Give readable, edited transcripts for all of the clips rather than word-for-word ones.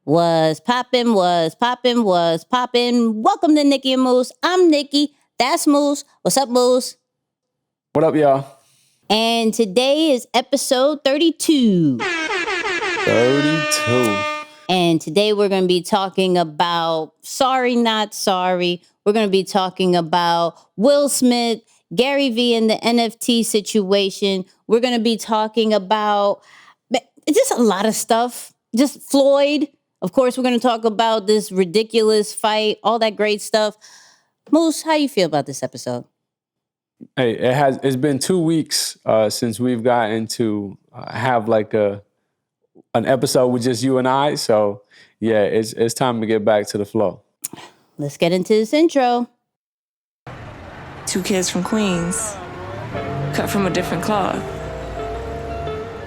Was poppin'. Welcome to Nicky and Moose. I'm Nicky. That's Moose. What's up, Moose? What up, y'all? And today is episode 32. 32. And today we're going to be talking about Sorry Not Sorry. We're going to be talking about Will Smith, Gary Vee and the NFT situation. We're going to be talking about just a lot of stuff. Just Floyd. Of course, we're going to talk about this ridiculous fight, all that great stuff. Moose, how you feel about this episode? Hey, it's been 2 weeks since we've gotten to have like an episode with just you and I. So yeah, it's time to get back to the flow. Let's get into this intro. 2 kids from Queens, cut from a different cloth.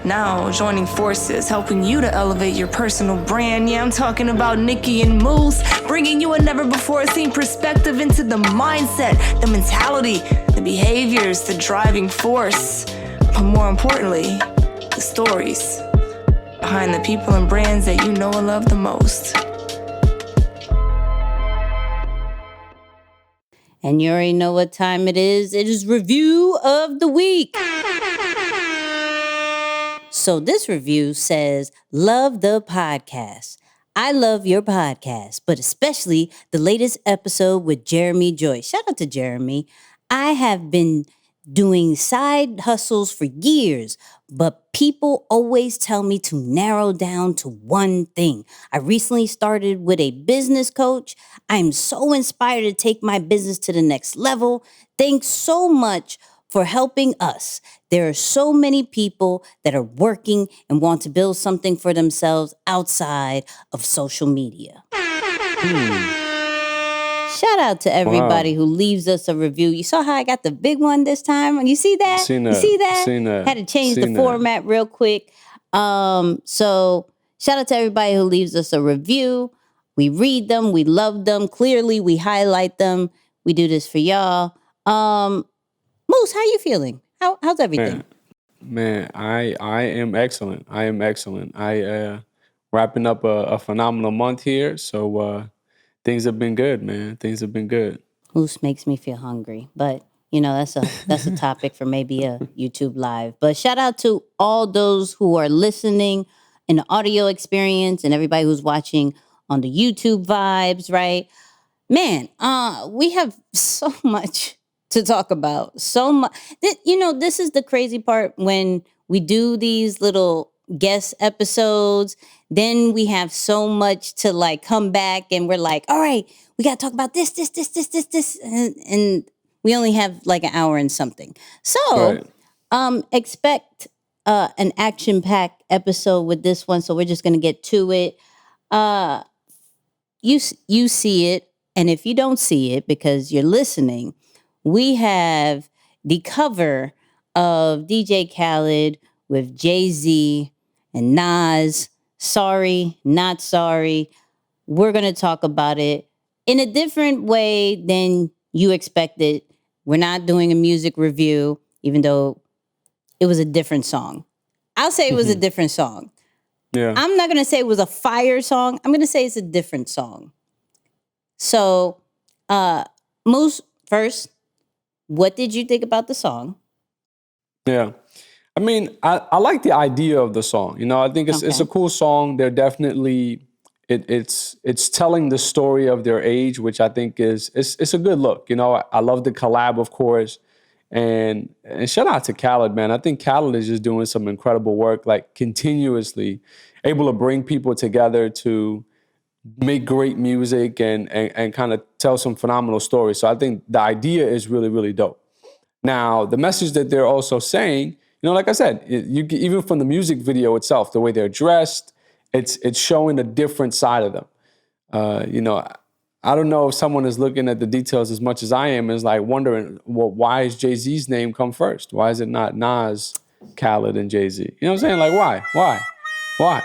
Now joining forces, helping you to elevate your personal brand. Yeah, I'm talking about Nicky and Moose, bringing you a never-before-seen perspective into the mindset, the mentality, the behaviors, the driving force, but more importantly, the stories behind the people and brands that you know and love the most. And you already know what time it is. It is review of the week. So this review says, love the podcast. I love your podcast, but especially the latest episode with Jeremy Joyce. Shout out to Jeremy. I have been doing side hustles for years, but people always tell me to narrow down to one thing. I recently started with a business coach. I'm so inspired to take my business to the next level. Thanks so much for helping us. There are so many people that are working and want to build something for themselves outside of social media. Shout out to everybody who leaves us a review. You saw how I got the big one this time? You see that? You see that? Had to change the format real quick. So shout out to everybody who leaves us a review. We read them. We love them. Clearly, we highlight them. We do this for y'all. Moose, how you feeling? How's everything? Man, I am excellent. I wrapping up a phenomenal month here. So things have been good, man. Things have been good. Moose makes me feel hungry, but you know that's a topic for maybe a YouTube live. But shout out to all those who are listening in the audio experience and everybody who's watching on the YouTube vibes, right? Man, we have so much to talk about. So much. This is the crazy part when we do these little guest episodes. Then we have so much to like come back and we're like, all right, we got to talk about this. And we only have like an hour and something. So expect an action-packed episode with this one. So we're just going to get to it. You see it. And if you don't see it because you're listening, we have the cover of DJ Khaled with Jay-Z and Nas. Sorry, not sorry. We're going to talk about it in a different way than you expected. We're not doing a music review, even though it was a different song. I'll say it was a different song. Yeah. I'm not going to say it was a fire song. I'm going to say it's a different song. So, Moose, first, what did you think about the song? Yeah. I mean, I like the idea of the song. You know, I think it's a cool song. They're definitely it's telling the story of their age, which I think it's a good look. You know, I love the collab, of course. And shout out to Khaled, man. I think Khaled is just doing some incredible work, like continuously able to bring people together to make great music and kind of tell some phenomenal stories. So I think the idea is really, really dope. Now, the message that they're also saying, you know, like I said, even from the music video itself, the way they're dressed, it's showing a different side of them. You know, I don't know if someone is looking at the details as much as I am, is like wondering, well, why is Jay-Z's name come first? Why is it not Nas, Khaled, and Jay-Z? You know what I'm saying? Like, why?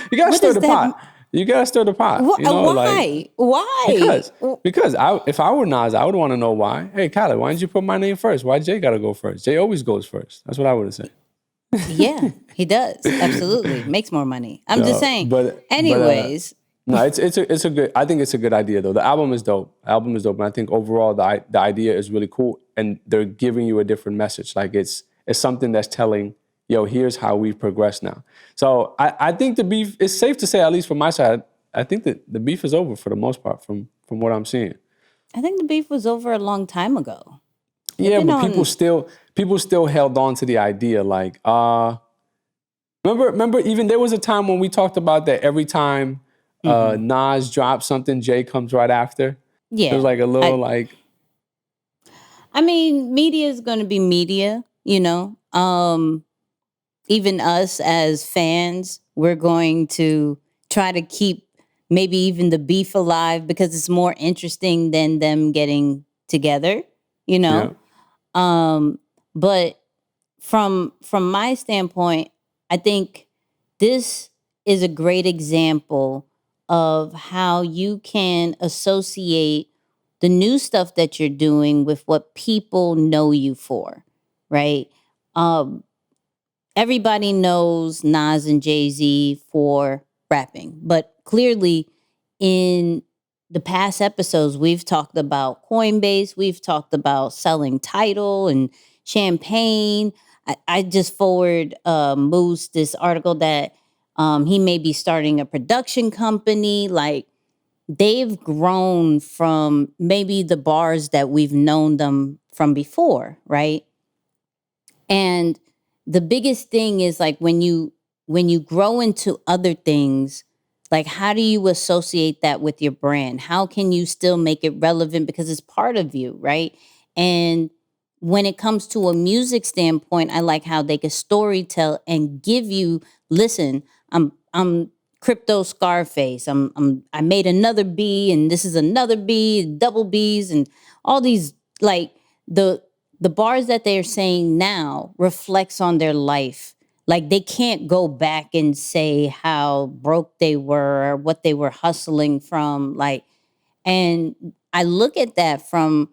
You gotta stir the pot. You gotta stir the pot. You know, why? Like, because if I were Nas, I would want to know why. Hey, Khaled, why didn't you put my name first? Why Jay gotta go first? Jay always goes first. That's what I would have said. Yeah, he does. Absolutely. Makes more money. I'm just saying. Anyways. No, it's a good. I think it's a good idea though. The album is dope. And I think overall the idea is really cool, and they're giving you a different message. Like it's something that's telling, yo, here's how we progress now. So I think the beef. It's safe to say, at least from my side, I think that the beef is over for the most part from what I'm seeing. I think the beef was over a long time ago. Yeah, but people still held on to the idea. Like, remember, even there was a time when we talked about that every time Nas drops something, Jay comes right after. Yeah, it was like a little I mean, media is going to be media. You know, even us as fans, we're going to try to keep maybe even the beef alive because it's more interesting than them getting together. You know. Yeah. But from my standpoint, I think this is a great example of how you can associate the new stuff that you're doing with what people know you for, right? Everybody knows Nas and Jay-Z for rapping, but clearly in the past episodes, we've talked about Coinbase, we've talked about selling title and champagne. I just forward Moose this article that he may be starting a production company. Like they've grown from maybe the bars that we've known them from before, right? And the biggest thing is like when you grow into other things, like how do you associate that with your brand? How can you still make it relevant because it's part of you, right? And when it comes to a music standpoint, I like how they can storytell and give you, listen, I'm crypto Scarface. I made another B and this is another B, double B's and all these like the bars that they're saying now reflects on their life. Like they can't go back and say how broke they were or what they were hustling from. Like, and I look at that from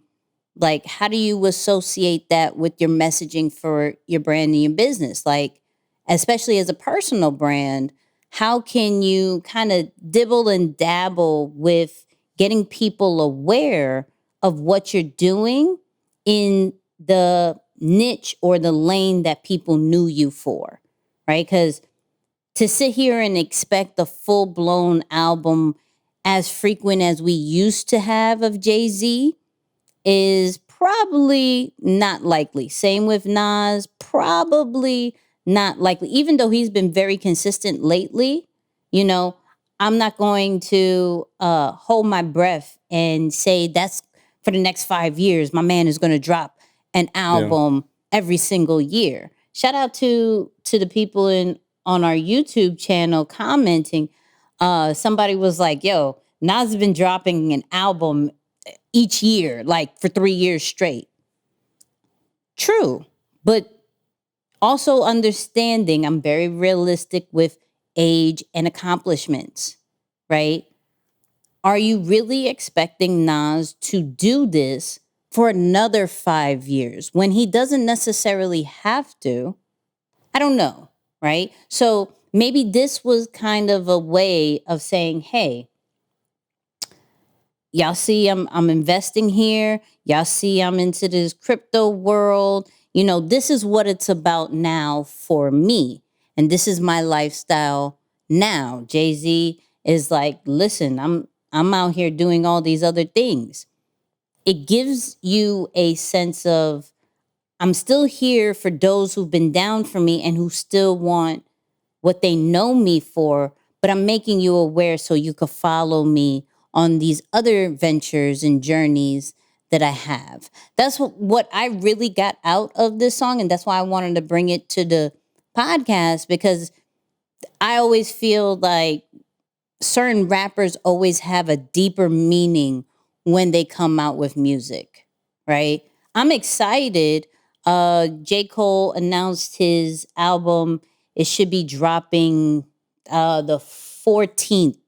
like, how do you associate that with your messaging for your brand and your business? Like, especially as a personal brand, how can you kind of dibble and dabble with getting people aware of what you're doing in the niche or the lane that people knew you for, right? Because to sit here and expect a full-blown album as frequent as we used to have of Jay-Z is probably not likely. Same with Nas, probably not likely. Even though he's been very consistent lately, you know, I'm not going to hold my breath and say that's for the next 5 years, my man is going to drop an album every single year. Shout out to the people on our YouTube channel commenting. Somebody was like, yo, Nas has been dropping an album each year, like for 3 years straight. True. But also understanding I'm very realistic with age and accomplishments, right? Are you really expecting Nas to do this for another 5 years when he doesn't necessarily have to? I don't know, right? So maybe this was kind of a way of saying, hey, y'all see I'm investing here. Y'all see I'm into this crypto world. You know, this is what it's about now for me. And this is my lifestyle now. Jay-Z is like, listen, I'm out here doing all these other things. It gives you a sense of I'm still here for those who've been down for me and who still want what they know me for, but I'm making you aware so you could follow me on these other ventures and journeys that I have. That's what I really got out of this song, and that's why I wanted to bring it to the podcast, because I always feel like certain rappers always have a deeper meaning when they come out with music, right? I'm excited. J. Cole announced his album. It should be dropping the 14th.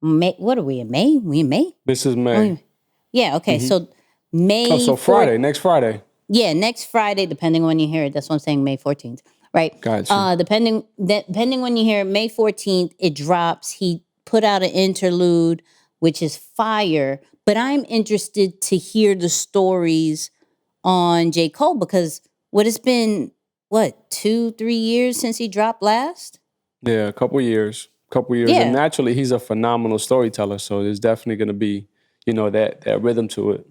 May, what are we in May? We in May? This is May. Yeah, okay. So May. Oh, so Friday, next Friday. Yeah, next Friday, depending on when you hear it. That's what I'm saying, May 14th. right? Gotcha. Depending when you hear it, May 14th, it drops. He put out an interlude, which is fire. But I'm interested to hear the stories on J. Cole because it's been 2-3 years since he dropped last? Yeah, a couple years. Yeah. And naturally, he's a phenomenal storyteller. So there's definitely going to be, that rhythm to it.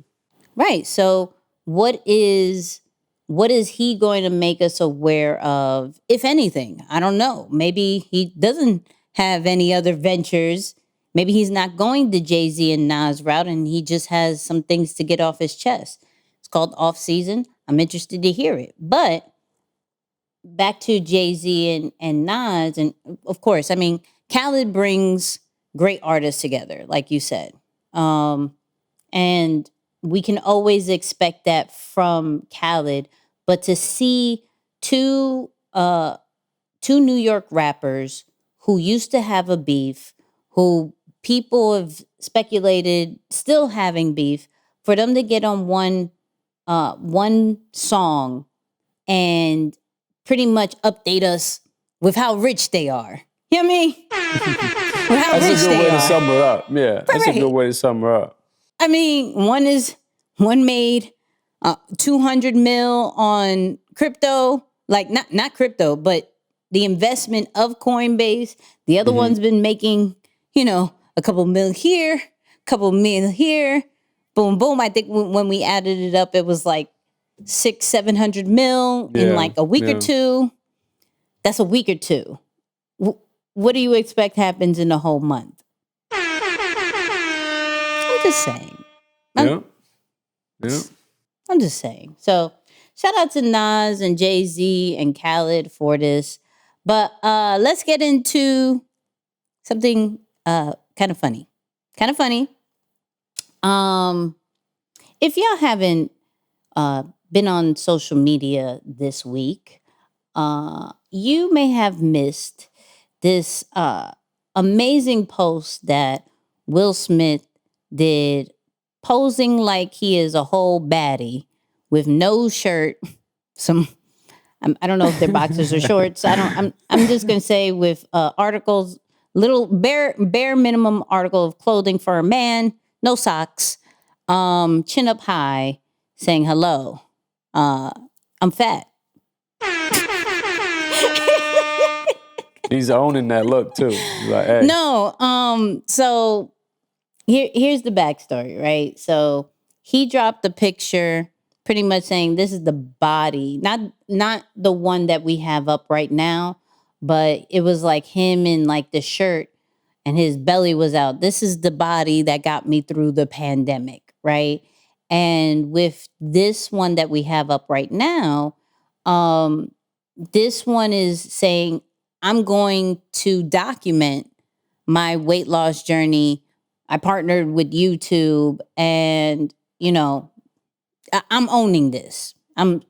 Right. So what is he going to make us aware of, if anything? I don't know. Maybe he doesn't have any other ventures. Maybe he's not going the Jay-Z and Nas route and he just has some things to get off his chest. It's called off season. I'm interested to hear it. But back to Jay-Z and Nas, and of course, I mean, Khaled brings great artists together, like you said. And we can always expect that from Khaled. But to see two New York rappers who used to have a beef, who people have speculated still having beef, for them to get on one song and pretty much update us with how rich they are. You know what I mean? With how That's rich a good they way are. to sum her up. Yeah, that's a good way to sum her up. I mean, one made 200 mil on crypto, like not crypto, but the investment of Coinbase. The other one's been making, a couple mil here, couple mil here, boom, boom. I think when we added it up, it was like 600-700 mil in like a week or two. That's a week or two. What do you expect happens in a whole month? I'm just saying. Yeah. I'm just saying. So shout out to Nas and Jay-Z and Khaled for this. But let's get into something kind of funny. If y'all haven't been on social media this week, you may have missed this amazing post that Will Smith did, posing like he is a whole baddie with no shirt. I don't know if they're boxers or shorts. I'm just gonna say with articles, little bare minimum article of clothing for a man, no socks, chin up high, saying hello. I'm fat. He's owning that look too. Like, hey. No, so here's the backstory, right? So he dropped the picture pretty much saying this is the body, not the one that we have up right now, but it was like him in like the shirt and his belly was out. This is the body that got me through the pandemic, right? And with this one that we have up right now, this one is saying, I'm going to document my weight loss journey. I partnered with YouTube and, I'm owning this. I'm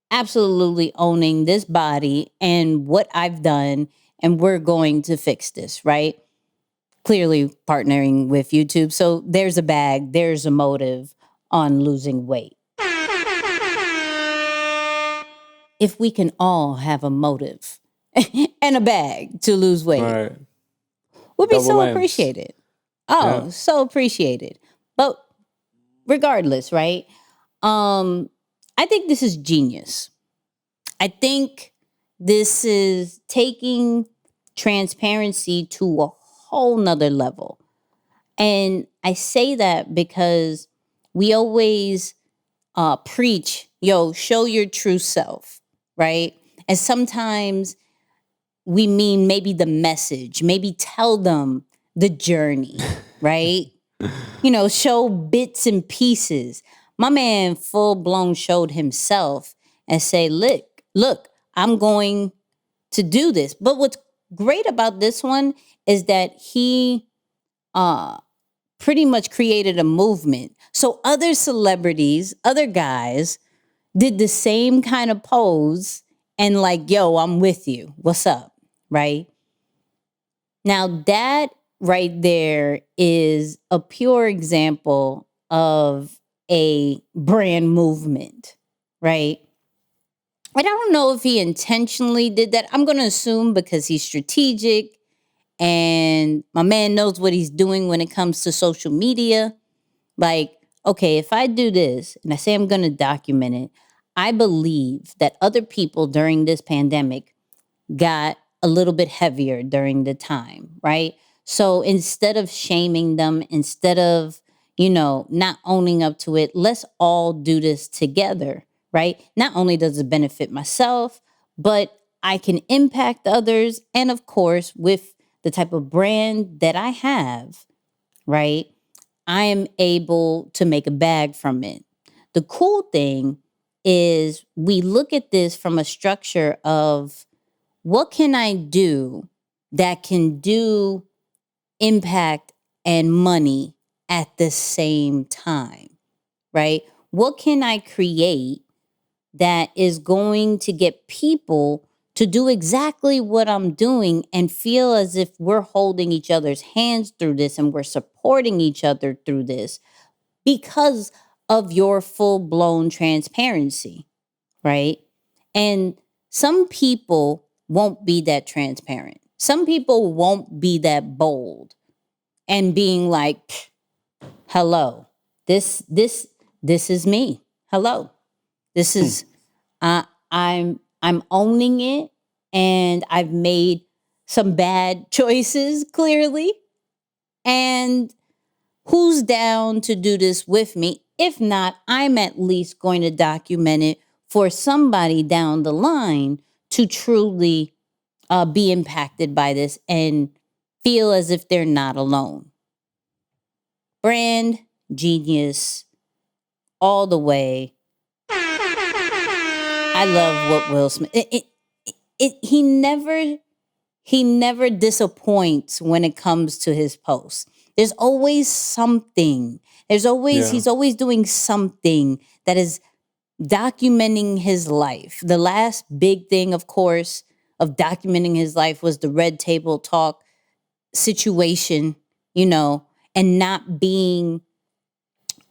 absolutely owning this body and what I've done, and we're going to fix this, right? Clearly partnering with YouTube. So there's a bag, there's a motive on losing weight. If we can all have a motive and a bag to lose weight, Right. would be Double so M's. appreciated. Oh, Yeah. so appreciated. But regardless, right? I think this is genius. I think this is taking transparency to a whole nother level. And I say that because we always preach, show your true self, right? And sometimes we mean maybe the message, maybe tell them the journey, right? Show bits and pieces. My man full blown showed himself and say, look, I'm going to do this. But what's great about this one is that he pretty much created a movement. So other celebrities, other guys did the same kind of pose and like, yo, I'm with you. What's up? Right? Now that right there is a pure example of a brand movement, right? I don't know if he intentionally did that. I'm going to assume because he's strategic and my man knows what he's doing when it comes to social media. Like, okay, if I do this and I say I'm going to document it, I believe that other people during this pandemic got a little bit heavier during the time, right? So instead of shaming them, instead of, not owning up to it, let's all do this together, right? Not only does it benefit myself, but I can impact others. And of course, with the type of brand that I have, right, I am able to make a bag from it. The cool thing is we look at this from a structure of what can I do that can do impact and money at the same time, right? What can I create that is going to get people to do exactly what I'm doing and feel as if we're holding each other's hands through this and we're supporting each other through this because of your full-blown transparency, right? And some people won't be that transparent. Some people won't be that bold and being like, hello, this is me. Hello. This is I'm owning it, and I've made some bad choices clearly. And who's down to do this with me? If not, I'm at least going to document it for somebody down the line to truly be impacted by this and feel as if they're not alone. Brand genius all the way. I love what Will Smith. He never disappoints when it comes to his posts. There's always something. He's always doing something that is documenting his life. The last big thing, of course, of documenting his life was the Red Table Talk situation, and not being,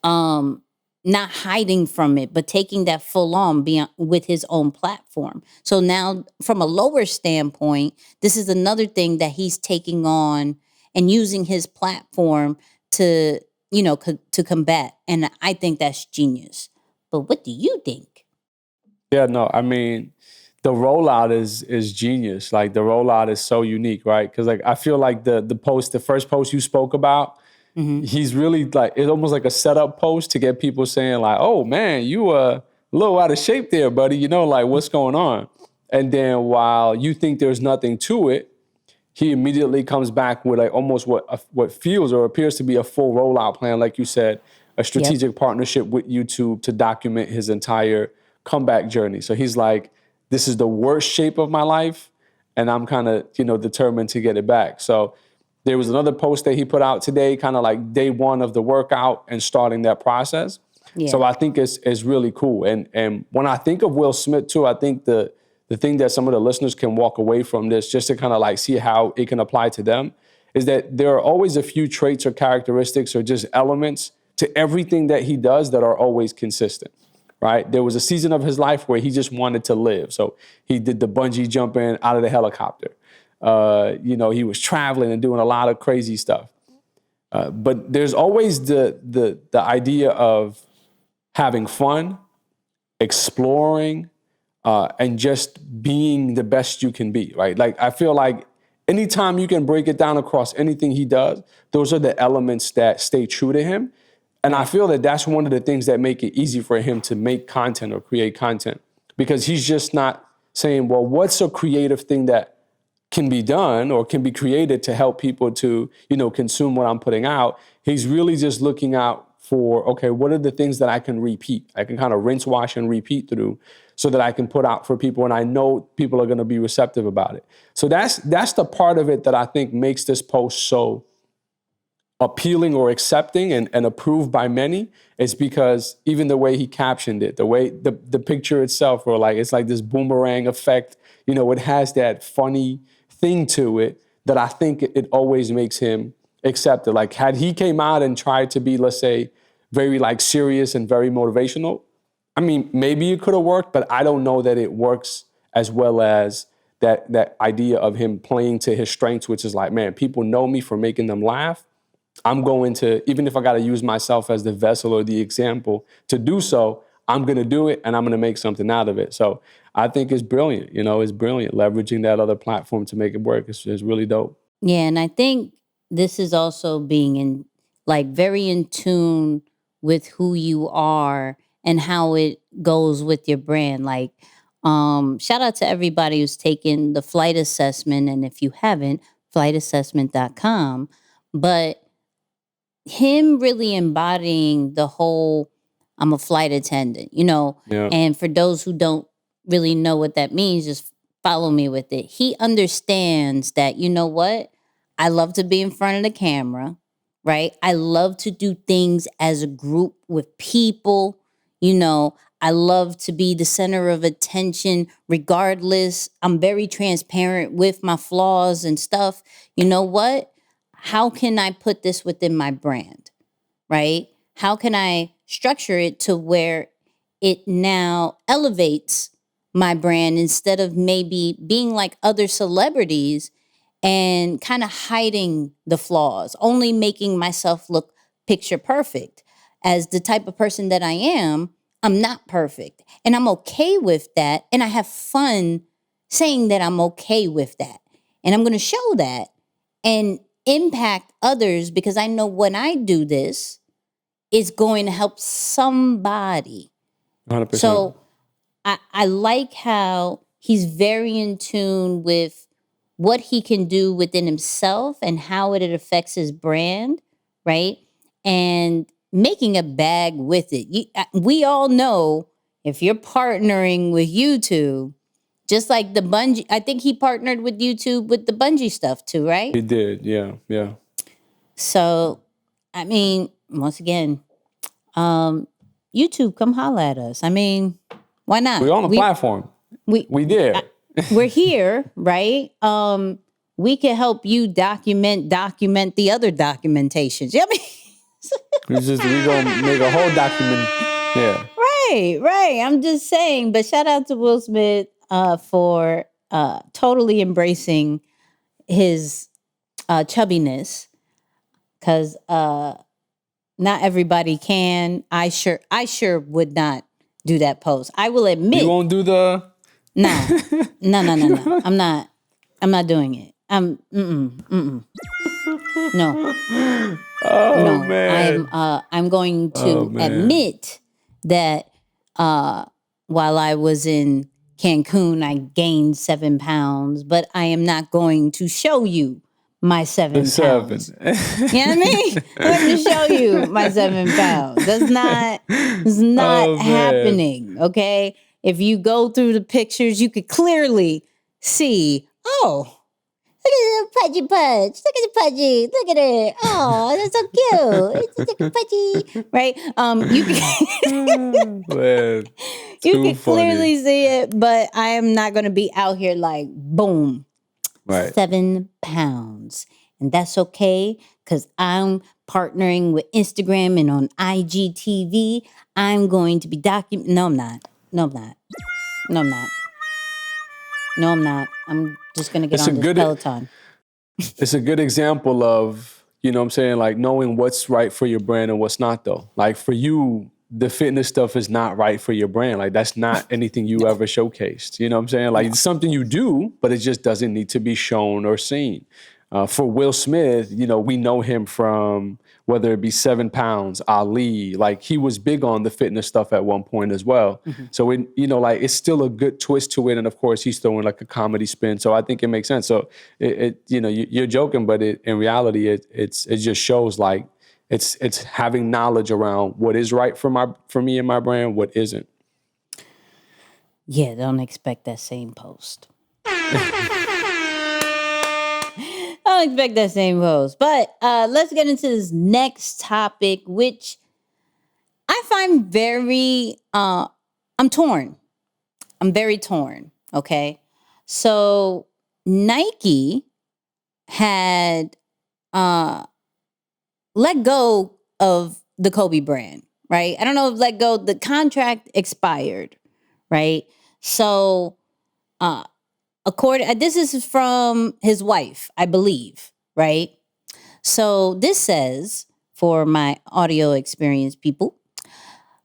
not hiding from it, but taking that full on beyond with his own platform. So now, from a lower standpoint, this is another thing that he's taking on and using his platform to, to combat. And I think that's genius. But what do you think? Yeah, no, I mean, the rollout is genius. Like the rollout is so unique, right? Because like I feel like the first post you spoke about, he's really like, it's almost like a setup post to get people saying like, oh man, you a little out of shape there, buddy. Like what's going on? And then while you think there's nothing to it, he immediately comes back with like almost what feels or appears to be a full rollout plan, like you said, a strategic partnership with YouTube to document his entire comeback journey. So he's like, this is the worst shape of my life, and I'm kind of, determined to get it back. So there was another post that he put out today, kind of like day one of the workout and starting that process. Yeah. So I think it's really cool. And when I think of Will Smith too, I think the thing that some of the listeners can walk away from this, just to kind of like see how it can apply to them, is that there are always a few traits or characteristics or just elements to everything that he does that are always consistent, right? There was a season of his life where he just wanted to live. So he did the bungee jumping out of the helicopter. He was traveling and doing a lot of crazy stuff. But there's always the idea of having fun, exploring, and just being the best you can be, right? Like, I feel like anytime you can break it down across anything he does, those are the elements that stay true to him. And I feel that that's one of the things that make it easy for him to make content or create content, because he's just not saying, well, what's a creative thing that can be done or can be created to help people to, consume what I'm putting out. He's really just looking out for, okay, what are the things that I can repeat? I can kind of rinse, wash, and repeat through so that I can put out for people, and I know people are going to be receptive about it. So that's the part of it that I think makes this post so appealing or accepting and approved by many, is because even the way he captioned it, the way the picture itself, or like it's like this boomerang effect, it has that funny thing to it that I think it always makes him accepted. Like had he came out and tried to be, let's say, very like serious and very motivational, I mean, maybe it could have worked, but I don't know that it works as well as that idea of him playing to his strengths, which is like, man, people know me for making them laugh. I'm going to, even if I got to use myself as the vessel or the example to do so, I'm going to do it and I'm going to make something out of it. So I think it's brilliant. You know, it's brilliant leveraging that other platform to make it work. It's really dope. Yeah, and I think this is also being in like very in tune with who you are and how it goes with your brand. Like, shout out to everybody who's taken the flight assessment. And if you haven't, flightassessment.com. But him really embodying the whole I'm a flight attendant, you know, Yeah. and for those who don't really know what that means, just follow me with it. He understands that, you know what? I love to be in front of the camera, right? I love to do things as a group with people, you know. I love to be the center of attention regardless. I'm very transparent with my flaws and stuff. You know what? How can I put this within my brand, right? How can I structure it to where it now elevates my brand instead of maybe being like other celebrities and kind of hiding the flaws, only making myself look picture perfect. As the type of person that I am, I'm not perfect. And I'm okay with that. And I have fun saying that I'm okay with that. And I'm going to show that and impact others because I know when I do this, it's going to help somebody. 100%. So I like how he's very in tune with what he can do within himself and how it affects his brand, right? And making a bag with it. We all know if you're partnering with YouTube, just like the bungee, I think he partnered with YouTube with the bungee stuff too, right? He did, yeah. So, I mean, once again, YouTube, come holla at us. I mean, why not? We're on the platform. We did. We're here, right? We can help you document the other documentations. You know what I mean? We gonna make a whole document. Yeah. Right. I'm just saying. But shout out to Will Smith for totally embracing his chubbiness, because not everybody can. I sure would not do that pose. I will admit. You won't do the. No. I'm not doing it. No. Oh No. man. I'm going to admit that while I was in Cancun, I gained 7 pounds, but I am not going to show you my 7 pounds. You know what I mean? I'm going to show you my 7 pounds. That's not happening. Okay. If you go through the pictures, you could clearly see, oh, look at the pudgy pudge. Look at the pudgy. Look at it. Oh, that's so cute. It's like a pudgy. Right? You can clearly see it, but I am not going to be out here like, boom, Right. 7 pounds. And that's okay because I'm partnering with Instagram and on IGTV. I'm going to be No, I'm not. I'm just going to get on this Peloton. It's a good example of, you know what I'm saying, like knowing what's right for your brand and what's not though. Like for you, the fitness stuff is not right for your brand. Like that's not anything you ever showcased. You know what I'm saying? Like it's something you do, but it just doesn't need to be shown or seen. For Will Smith, you know, we know him from whether it be 7 pounds, Ali, like he was big on the fitness stuff at one point as well. Mm-hmm. So, you know, like it's still a good twist to it. And of course he's throwing like a comedy spin. So I think it makes sense. So you know, you're joking, but in reality, it just shows like it's having knowledge around what is right for me and my brand, what isn't. Yeah, don't expect that same post. I don't expect that same post. But let's get into this next topic, which I find very, I'm torn. I'm very torn, okay? So Nike had let go of the Kobe brand, right? I don't know if let go. The contract expired, right? So, this is from his wife, I believe, right? So this says, for my audio experience people,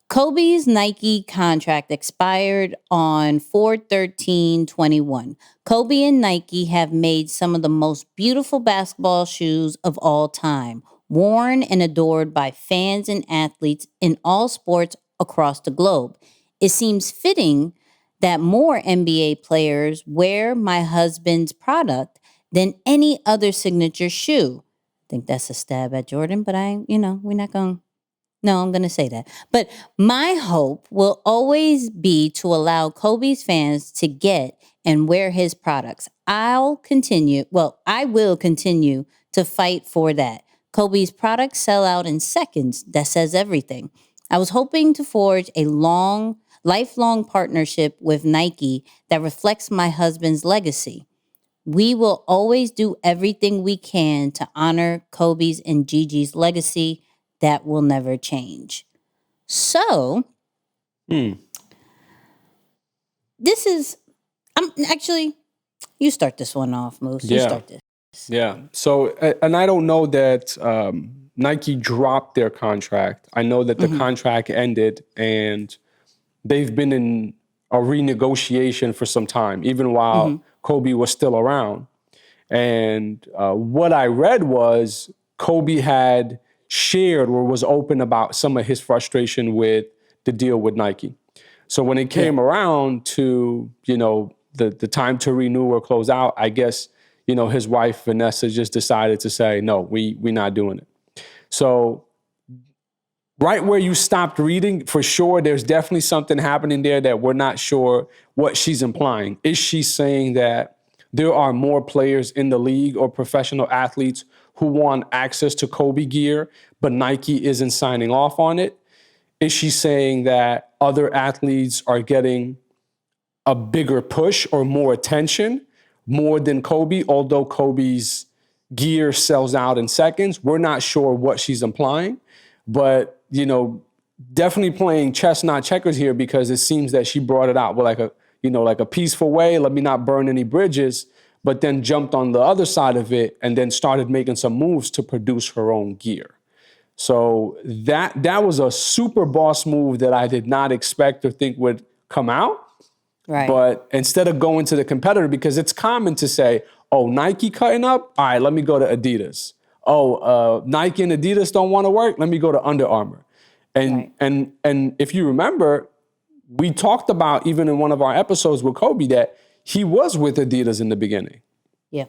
Kobe's Nike contract expired on 4/13/21. Kobe and Nike have made some of the most beautiful basketball shoes of all time, worn and adored by fans and athletes in all sports across the globe. It seems fitting that more NBA players wear my husband's product than any other signature shoe. I think that's a stab at Jordan, but we're not going to. No, I'm going to say that. But my hope will always be to allow Kobe's fans to get and wear his products. I will continue to fight for that. Kobe's products sell out in seconds. That says everything. I was hoping to forge a lifelong partnership with Nike that reflects my husband's legacy. We will always do everything we can to honor Kobe's and Gigi's legacy. That will never change. So, this is, you start this one off, Moose. You start this. Yeah. So, and I don't know that Nike dropped their contract. I know that the contract ended and they've been in a renegotiation for some time, even while Kobe was still around. And what I read was Kobe had shared or was open about some of his frustration with the deal with Nike. So when it came around to, the time to renew or close out, I guess, his wife, Vanessa, just decided to say, no, we're not doing it. So right where you stopped reading, for sure, there's definitely something happening there that we're not sure what she's implying. Is she saying that there are more players in the league or professional athletes who want access to Kobe gear, but Nike isn't signing off on it? Is she saying that other athletes are getting a bigger push or more attention, more than Kobe, although Kobe's gear sells out in seconds? We're not sure what she's implying, but, definitely playing chess, not checkers here, because it seems that she brought it out with like a peaceful way. Let me not burn any bridges, but then jumped on the other side of it and then started making some moves to produce her own gear. So that was a super boss move that I did not expect or think would come out. Right. But instead of going to the competitor, because it's common to say, oh, Nike cutting up? All right, let me go to Adidas. Oh, Nike and Adidas don't want to work? Let me go to Under Armour. And if you remember, we talked about, even in one of our episodes with Kobe, that he was with Adidas in the beginning. Yeah.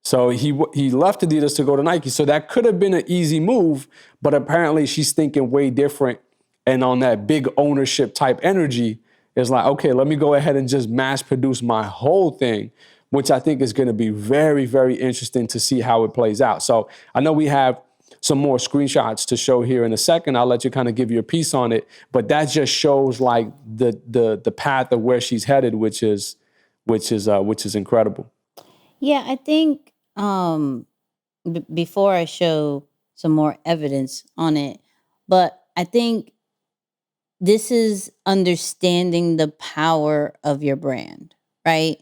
So he left Adidas to go to Nike. So that could have been an easy move, but apparently she's thinking way different. And on that big ownership type energy, it's like, okay, let me go ahead and just mass produce my whole thing, which I think is going to be very, very interesting to see how it plays out. So I know we have some more screenshots to show here in a second. I'll let you kind of give your piece on it, but that just shows like the path of where she's headed, which is incredible. Yeah, I think before I show some more evidence on it, but I think this is understanding the power of your brand, right?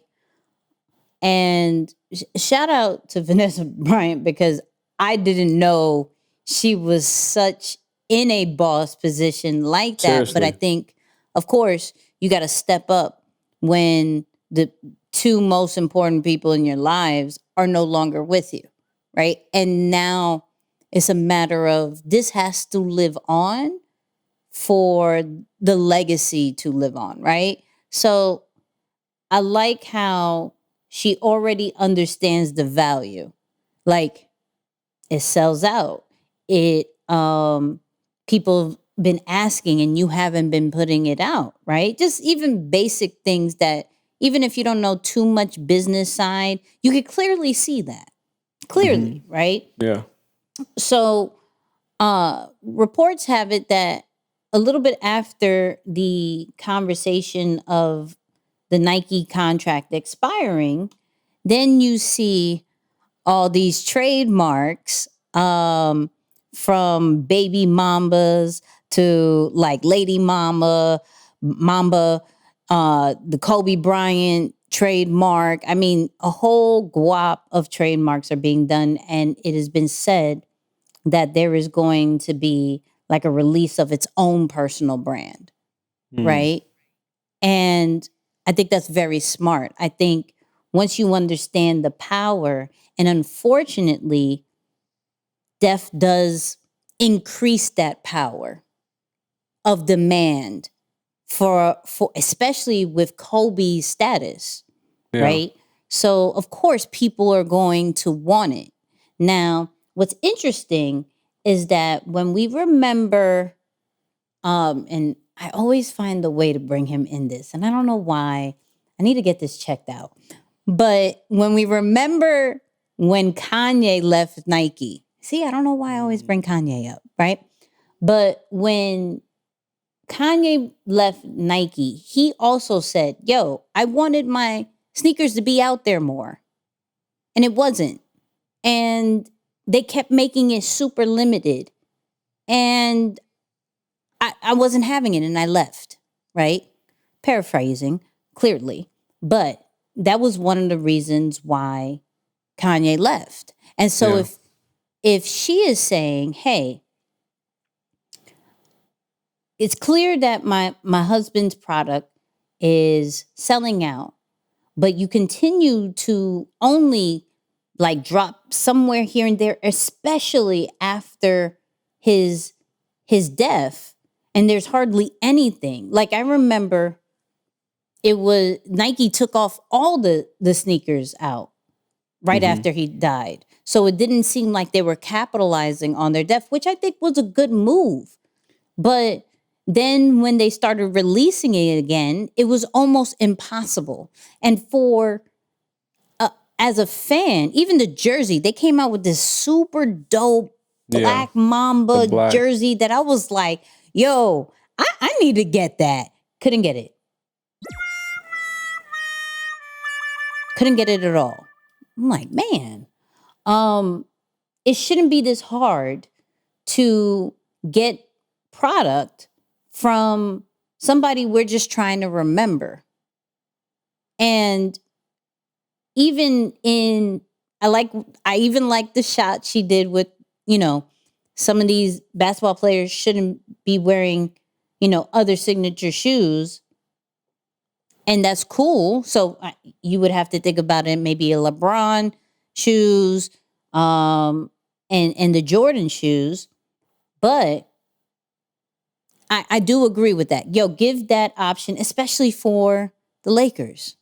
And shout out to Vanessa Bryant, because I didn't know she was such in a boss position like that. Seriously. But I think, of course, you got to step up when the two most important people in your lives are no longer with you, right? And now it's a matter of this has to live on for the legacy to live on, right? So I like how she already understands the value. Like, it sells out. It people have been asking and you haven't been putting it out, right? Just even basic things that even if you don't know too much business side, you could clearly see that. Clearly, right? Yeah. So reports have it that a little bit after the conversation of the Nike contract expiring, then you see all these trademarks from Baby Mambas to like Lady Mamba, the Kobe Bryant trademark. I mean, a whole guap of trademarks are being done, and it has been said that there is going to be like a release of its own personal brand, right? And I think that's very smart. I think once you understand the power, and unfortunately, death does increase that power of demand for especially with Kobe's status, right? So of course people are going to want it. Now, what's interesting is that when we remember, and I always find the way to bring him in this, and I don't know why. I need to get this checked out. But when we remember when Kanye left Nike, see, I don't know why I always bring Kanye up, right? But when Kanye left Nike, he also said, yo, I wanted my sneakers to be out there more. And it wasn't. And they kept making it super limited. And I wasn't having it and I left, right? Paraphrasing, clearly. But that was one of the reasons why Kanye left. And so if she is saying, hey, it's clear that my husband's product is selling out, but you continue to only like drop somewhere here and there, especially after his death, and there's hardly anything. Like I remember it was Nike took off all the sneakers out right after he died. So it didn't seem like they were capitalizing on their death, which I think was a good move. But then when they started releasing it again, it was almost impossible. And for as a fan, even the jersey, they came out with this super dope Black Mamba jersey that I was like, yo, I need to get that. Couldn't get it. Couldn't get it at all. I'm like, man, it shouldn't be this hard to get product from somebody we're just trying to remember. And even I even like the shot she did with, some of these basketball players shouldn't be wearing, other signature shoes. And that's cool. So you would have to think about it, maybe a LeBron shoes, and the Jordan shoes. But I do agree with that. Yo, give that option, especially for the Lakers.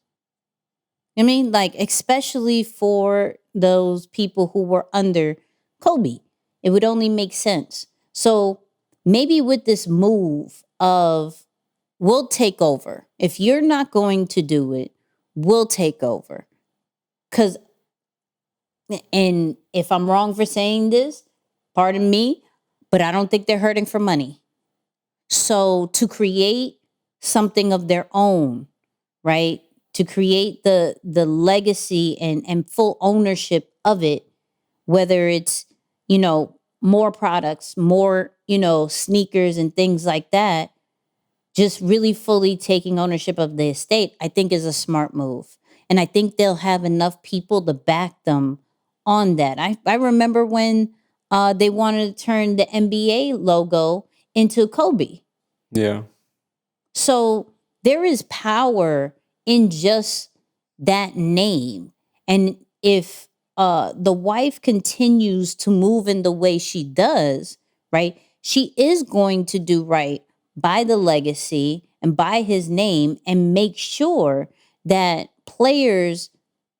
I mean, like, especially for those people who were under Kobe. It would only make sense. So maybe with this move of we'll take over. If you're not going to do it, we'll take over. And if I'm wrong for saying this, pardon me, but I don't think they're hurting for money. So to create something of their own, right? To create the legacy and full ownership of it, whether it's, more products, more, sneakers and things like that, just really fully taking ownership of the estate, I think is a smart move. And I think they'll have enough people to back them on that. I remember when they wanted to turn the NBA logo into Kobe. Yeah. So there is power in just that name. And if the wife continues to move in the way she does, right, she is going to do right by the legacy and by his name and make sure that players,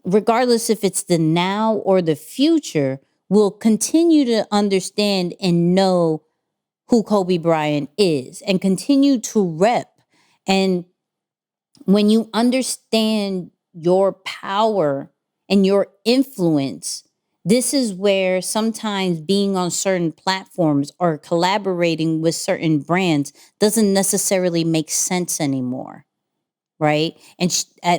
regardless if it's the now or the future, will continue to understand and know who Kobe Bryant is and continue to rep. And when you understand your power and your influence, this is where sometimes being on certain platforms or collaborating with certain brands doesn't necessarily make sense anymore, right? And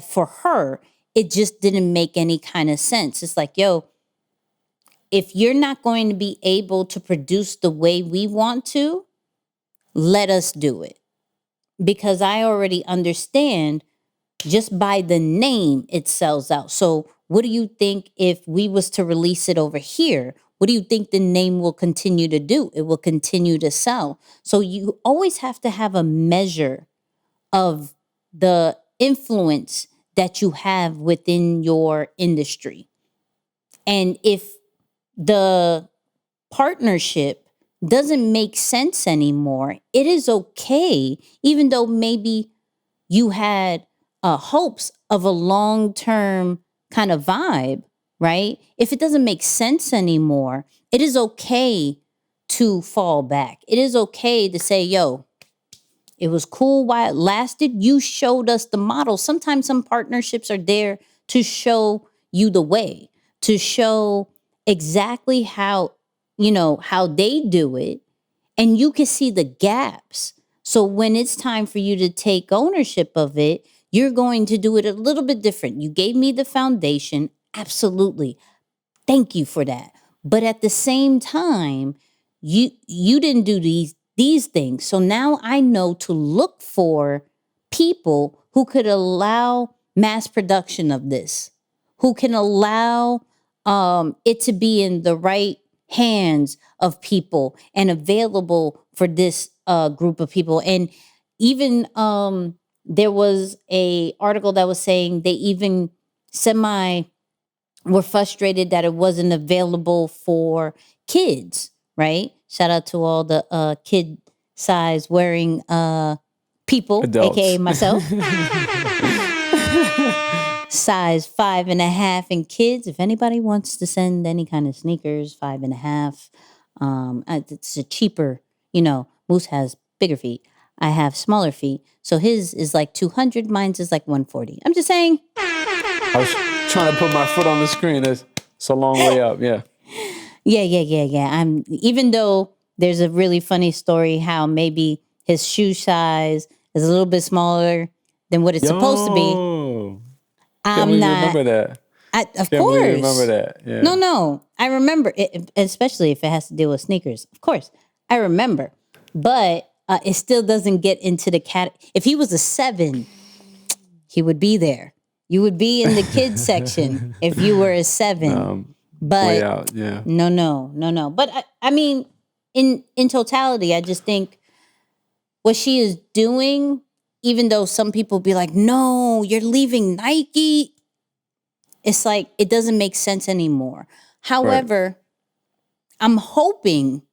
for her, it just didn't make any kind of sense. It's like, yo, if you're not going to be able to produce the way we want to, let us do it. Because I already understand just by the name it sells out. So what do you think if we was to release it over here? What do you think the name will continue to do? It will continue to sell. So you always have to have a measure of the influence that you have within your industry. And if the partnership doesn't make sense anymore, it is okay, even though maybe you had hopes of a long-term kind of vibe, right? If it doesn't make sense anymore, it is okay to fall back. It is okay to say, yo, it was cool while it lasted. You showed us the model. Sometimes some partnerships are there to show you the way, to show exactly how, how they do it. And you can see the gaps. So when it's time for you to take ownership of it, you're going to do it a little bit different. You gave me the foundation. Absolutely. Thank you for that. But at the same time, you didn't do these things. So now I know to look for people who could allow mass production of this, who can allow it to be in the right hands of people and available for this group of people. And even there was a article that was saying they even were frustrated that it wasn't available for kids, right? Shout out to all the kid size wearing people, Adults. aka myself. Size 5.5 in kids. If anybody wants to send any kind of sneakers, 5.5. It's a cheaper, Moose has bigger feet. I have smaller feet. So his is like 200, mine's is like 140. I'm just saying. I was trying to put my foot on the screen. It's a long way up, yeah. Yeah. Even though there's a really funny story how maybe his shoe size is a little bit smaller than what it's supposed to be. I'm not. Remember that. Of course. Remember that. Yeah. No. I remember it, especially if it has to deal with sneakers. Of course, I remember. But it still doesn't get into the If he was a 7, he would be there. You would be in the kids section if you were a 7. But way out, yeah. No. But I mean, in totality, I just think what she is doing, even though some people be like, no, you're leaving Nike. It's like, it doesn't make sense anymore. However, I'm hoping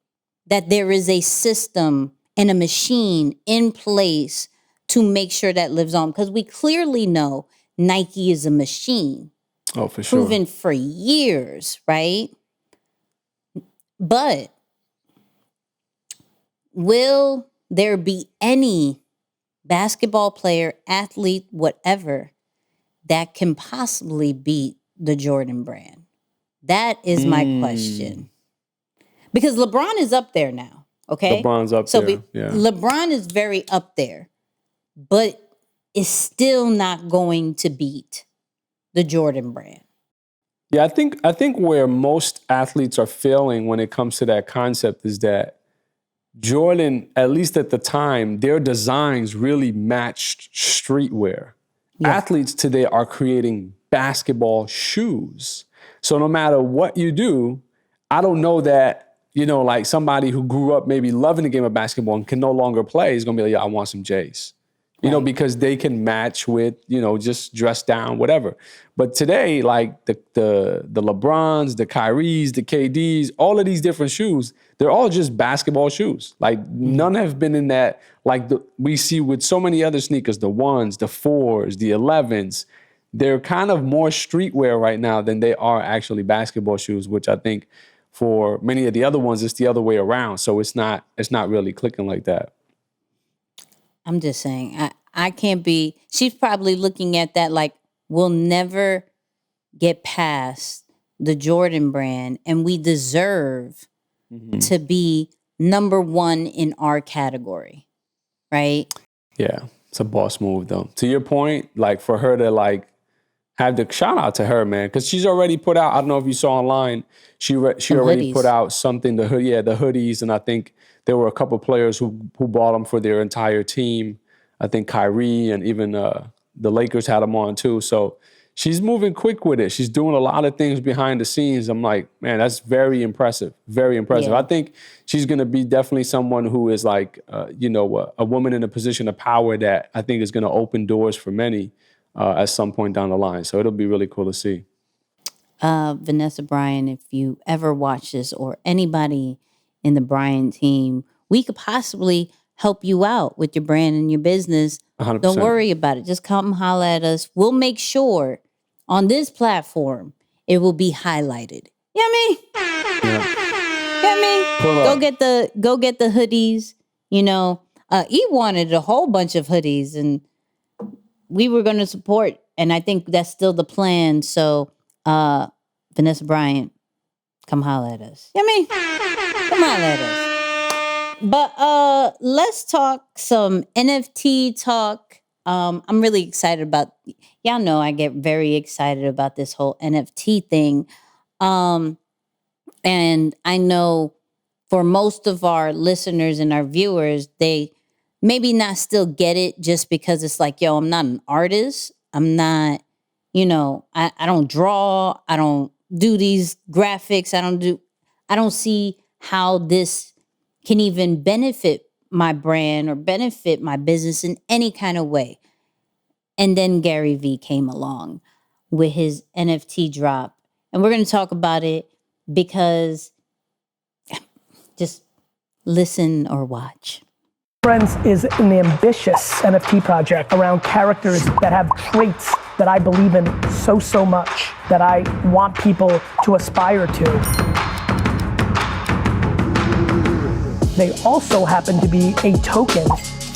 that there is a system and a machine in place to make sure that lives on. Because we clearly know Nike is a machine. Oh, for sure. Proven for years, right? But will there be any basketball player, athlete, whatever, that can possibly beat the Jordan brand? That is my question. Because LeBron is up there now, okay? LeBron's up there, yeah. LeBron is very up there, but is still not going to beat the Jordan brand. Yeah, I think where most athletes are failing when it comes to that concept is that Jordan, at least at the time, their designs really matched streetwear. Yeah. Athletes today are creating basketball shoes. So no matter what you do, I don't know that, like somebody who grew up maybe loving the game of basketball and can no longer play is going to be like, yeah, I want some J's. Because they can match with, just dress down, whatever. But today, like the LeBrons, the Kyries, the KDs, all of these different shoes, they're all just basketball shoes. Like none have been in that, like we see with so many other sneakers, the 1s, the 4s, the 11s. They're kind of more streetwear right now than they are actually basketball shoes, which I think for many of the other ones, it's the other way around. So it's not really clicking like that. I'm just saying, I can't be, she's probably looking at that like, we'll never get past the Jordan brand and we deserve to be number 1 in our category, right? Yeah, it's a boss move though. To your point, like for her to like have to shout out to her, man, because she's already put out. I don't know if you saw online. She Some already hoodies. put out something. The hoodies, and I think there were a couple players who bought them for their entire team. I think Kyrie and even the Lakers had them on too. So she's moving quick with it. She's doing a lot of things behind the scenes. I'm like, man, that's very impressive. Very impressive. Yeah. I think she's going to be definitely someone who is like, a woman in a position of power that I think is going to open doors for many at some point down the line. So it'll be really cool to see. Vanessa Bryan, if you ever watch this or anybody in the Bryan team, we could possibly help you out with your brand and your business. 100%. Don't worry about it. Just come holla at us. We'll make sure on this platform it will be highlighted. You know what I mean? Yeah. You know what I mean? Pull up. Go get the hoodies. He wanted a whole bunch of hoodies and we were going to support. And I think that's still the plan. So, Vanessa Bryan, come holla at us. You know what I mean? Come holla at us. But let's talk some NFT talk. I'm really excited about, y'all know I get very excited about this whole NFT thing. And I know for most of our listeners and our viewers, they maybe not still get it just because it's like, yo, I'm not an artist. I'm not, I don't draw. I don't do these graphics. I don't see how this can even benefit my brand or benefit my business in any kind of way. And then Gary Vee came along with his NFT drop. And we're going to talk about it because just listen or watch. Friends is an ambitious NFT project around characters that have traits that I believe in so much that I want people to aspire to. They also happen to be a token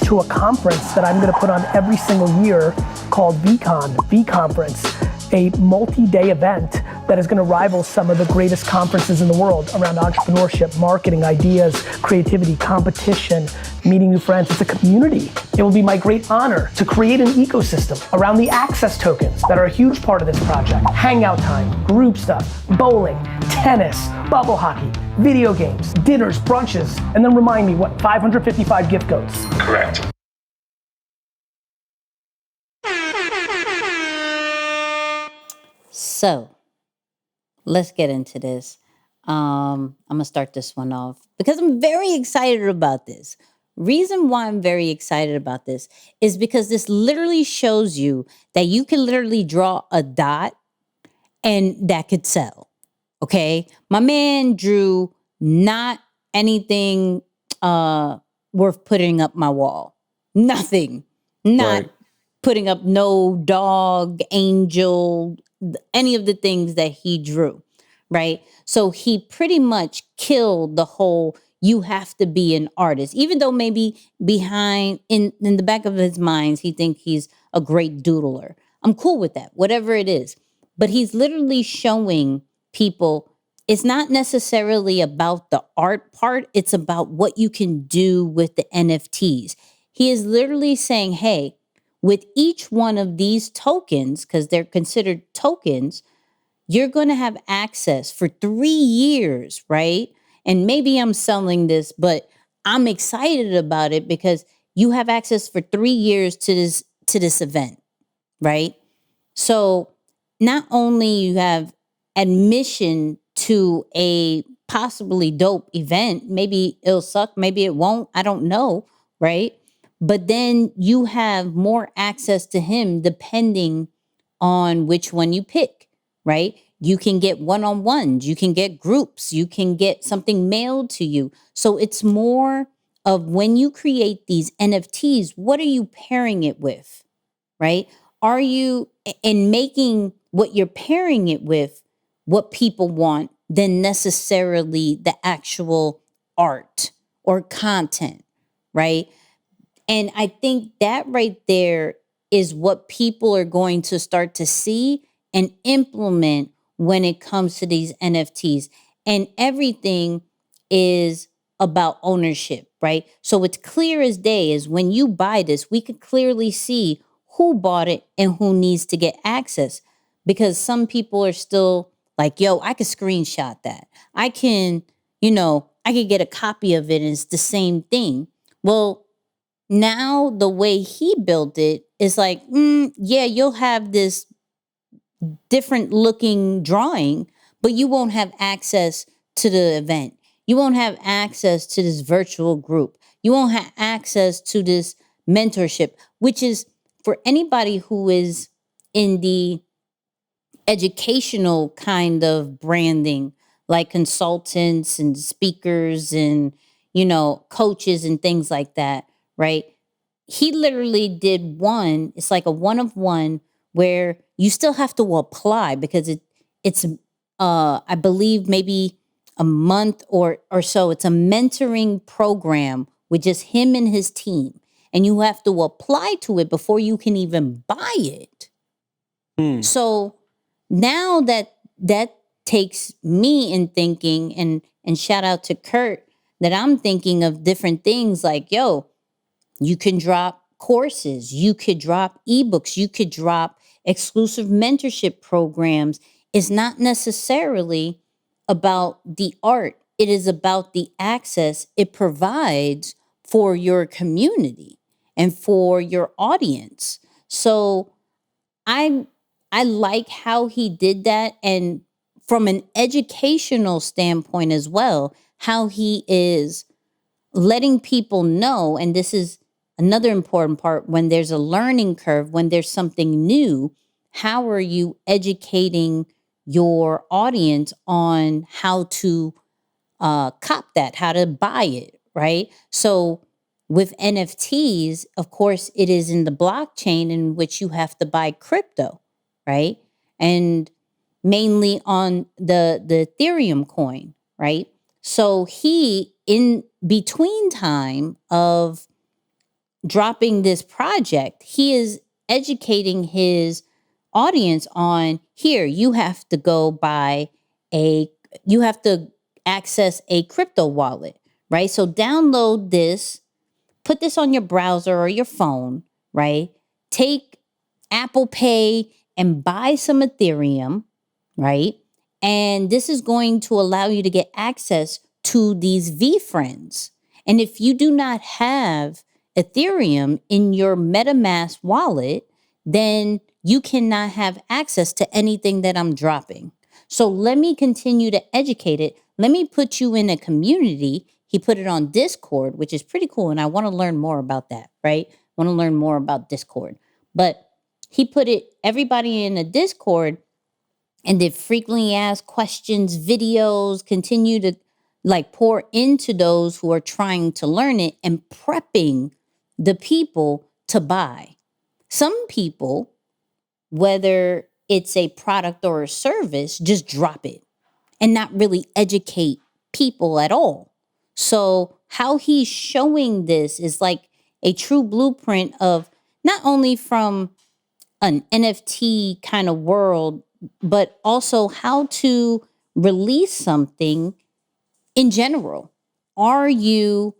to a conference that I'm going to put on every single year called VCon, V Conference, a multi-day event that is going to rival some of the greatest conferences in the world around entrepreneurship, marketing, ideas, creativity, competition, meeting new friends. It's a community. It will be my great honor to create an ecosystem around the access tokens that are a huge part of this project. Hangout time, group stuff, bowling, tennis, bubble hockey, video games, dinners, brunches, and then remind me, 555 gift codes? Correct. So let's get into this. I'm going to start this one off because I'm very excited about this. Reason why I'm very excited about this is because this literally shows you that you can literally draw a dot and that could sell. Okay. My man drew not anything worth putting up my wall. Nothing. Not Right. putting up no dog, angel, any of the things that he drew, right? So he pretty much killed the whole you have to be an artist, even though maybe behind in the back of his mind, he thinks he's a great doodler. I'm cool with that, whatever it is. But he's literally showing people it's not necessarily about the art part. It's about what you can do with the NFTs. He is literally saying, hey, with each one of these tokens, because they're considered tokens, you're going to have access for 3 years, right? And maybe I'm selling this, but I'm excited about it because you have access for 3 years to this event, right? So not only you have admission to a possibly dope event, maybe it'll suck, maybe it won't, I don't know, right? But then you have more access to him depending on which one you pick, right? You can get one-on-ones, you can get groups, you can get something mailed to you. So it's more of when you create these NFTs, what are you pairing it with, right? Are you in making what you're pairing it with what people want than necessarily the actual art or content, right? And I think that right there is what people are going to start to see and implement when it comes to these NFTs. And everything is about ownership, right? So it's clear as day is when you buy this, we could clearly see who bought it and who needs to get access. because some people are still like, yo, I could screenshot that. I can, I could get a copy of it and it's the same thing. Well, now the way he built it is like, yeah, you'll have this different looking drawing, but you won't have access to the event. You won't have access to this virtual group. You won't have access to this mentorship, which is for anybody who is in the educational kind of branding, like consultants and speakers and, coaches and things like that, right? He literally did one, it's like a one of one where you still have to apply because it's I believe maybe a month or so. It's a mentoring program with just him and his team. And you have to apply to it before you can even buy it. So now that takes me in thinking, and shout out to Kurt, that I'm thinking of different things like, yo, you can drop courses, you could drop ebooks, you could drop exclusive mentorship programs. It's not necessarily about the art. It is about the access it provides for your community and for your audience. So I like how he did that, and from an educational standpoint as well, how he is letting people know, and this is another important part, when there's a learning curve, when there's something new, how are you educating your audience on how to cop that, how to buy it, right? So with NFTs, of course, it is in the blockchain in which you have to buy crypto, right? And mainly on the Ethereum coin, right? So he, in between time of dropping this project, he is educating his audience on, here, you have to go buy you have to access a crypto wallet, right? So download this, put this on your browser or your phone, right? Take Apple Pay and buy some Ethereum, right? And this is going to allow you to get access to these VFriends. And if you do not have Ethereum in your MetaMask wallet, then you cannot have access to anything that I'm dropping. So let me continue to educate it. Let me put you in a community. He put it on Discord, which is pretty cool. And I want to learn more about that, right? I want to learn more about Discord. But he put everybody in a Discord and did frequently asked questions, videos, continue to pour into those who are trying to learn it and prepping the people to buy. Some people, whether it's a product or a service, just drop it and not really educate people at all. So how he's showing this is like a true blueprint of not only from an NFT kind of world, but also how to release something in general. Are you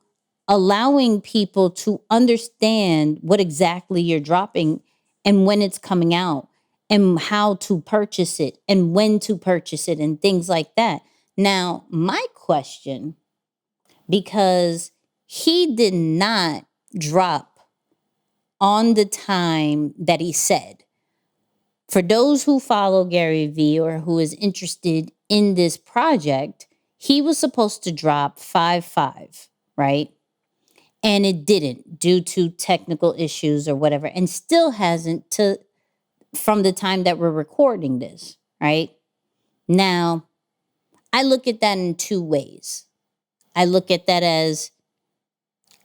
allowing people to understand what exactly you're dropping and when it's coming out and how to purchase it and when to purchase it and things like that? Now, my question, because he did not drop on the time that he said. For those who follow Gary Vee or who is interested in this project, he was supposed to drop 5/5, right? And it didn't due to technical issues or whatever, and still hasn't from the time that we're recording this, right? Now, I look at that in two ways. I look at that as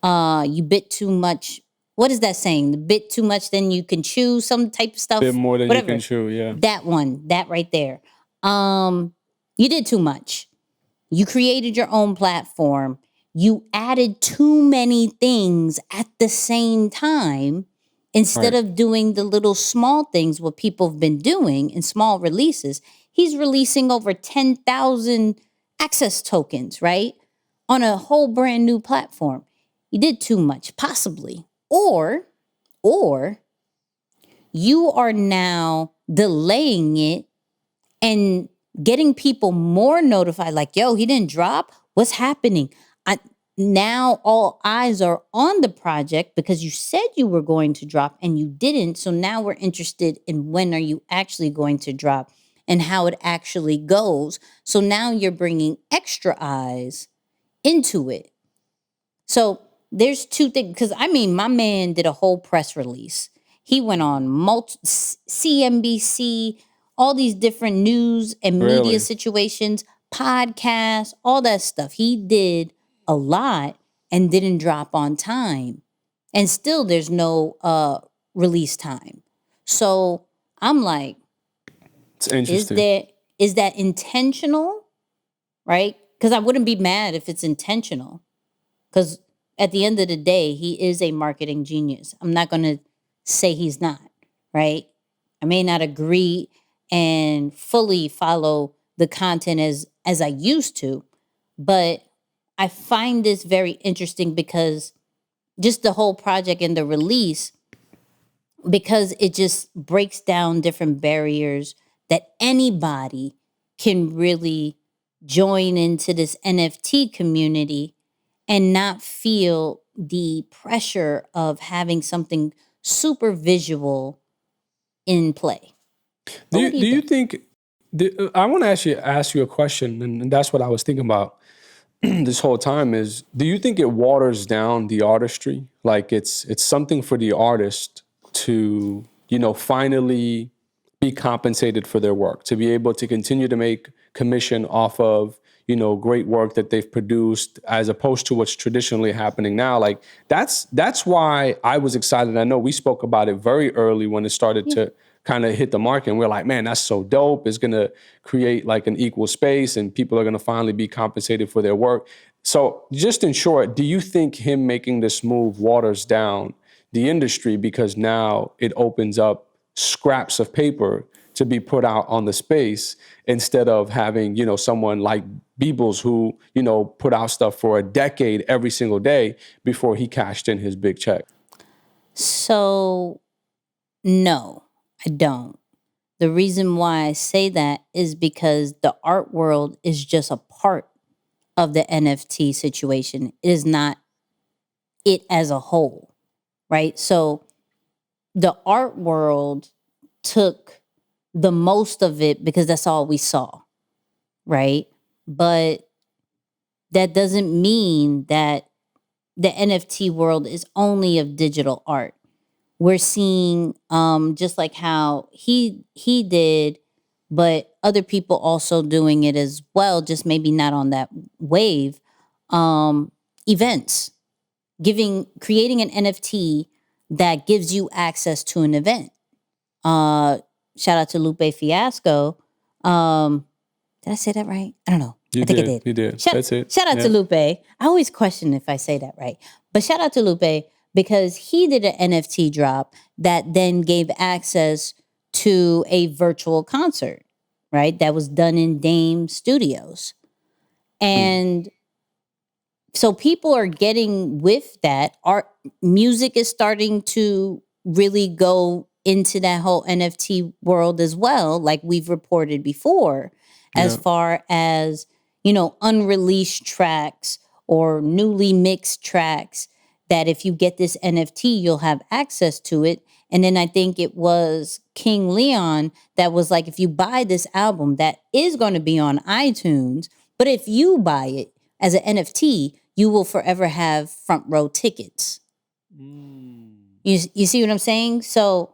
you bit too much. What is that saying? The bit too much, then you can chew, some type of stuff. Bit more than whatever. You can chew, yeah. That right there. You did too much. You created your own platform. You added too many things at the same time instead of doing the little small things what people have been doing in small releases. He's releasing over 10,000 access tokens, right? On a whole brand new platform. You did too much, possibly. Or you are now delaying it and getting people more notified, like, yo, he didn't drop. What's happening? Now all eyes are on the project because you said you were going to drop and you didn't. So now we're interested in when are you actually going to drop and how it actually goes. So now you're bringing extra eyes into it. So there's two things, because I mean, my man did a whole press release. He went on CNBC, all these different news and media situations, podcasts, all that stuff. He did a lot and didn't drop on time. And still there's no release time. So I'm like, it's interesting. Is that intentional? Right? Because I wouldn't be mad if it's intentional. Because at the end of the day, he is a marketing genius. I'm not going to say he's not, right? I may not agree and fully follow the content as I used to, but I find this very interesting because just the whole project and the release, because it just breaks down different barriers that anybody can really join into this NFT community and not feel the pressure of having something super visual in play. Do you think I want to actually ask you a question, and that's what I was thinking about this whole time is, do you think it waters down the artistry? Like it's something for the artist to, finally be compensated for their work, to be able to continue to make commission off of, great work that they've produced, as opposed to what's traditionally happening now. Like that's why I was excited. I know we spoke about it very early when it started to kind of hit the market, and we're like, man, that's so dope. It's going to create like an equal space and people are going to finally be compensated for their work. So just in short, do you think him making this move waters down the industry because now it opens up scraps of paper to be put out on the space instead of having, someone like Beebles who, put out stuff for a decade every single day before he cashed in his big check? So, no, I don't. The reason why I say that is because the art world is just a part of the NFT situation. It is not it as a whole, right? So the art world took the most of it because that's all we saw, right? But that doesn't mean that the NFT world is only of digital art. We're seeing just like how he did, but other people also doing it as well, just maybe not on that wave. Events, creating an NFT that gives you access to an event. Shout out to Lupe Fiasco. Did I say that right? I don't know. I think I did. You did. That's it. Shout out to Lupe. I always question if I say that right. But shout out to Lupe because he did an NFT drop that then gave access to a virtual concert, right? That was done in Dame Studios. And so people are getting with that. Art music is starting to really go into that whole NFT world as well, like we've reported before, as far as, unreleased tracks or newly mixed tracks that if you get this NFT, you'll have access to it. And then I think it was King Leon that was like, if you buy this album that is going to be on iTunes, but if you buy it as an NFT, you will forever have front row tickets. You see what I'm saying? So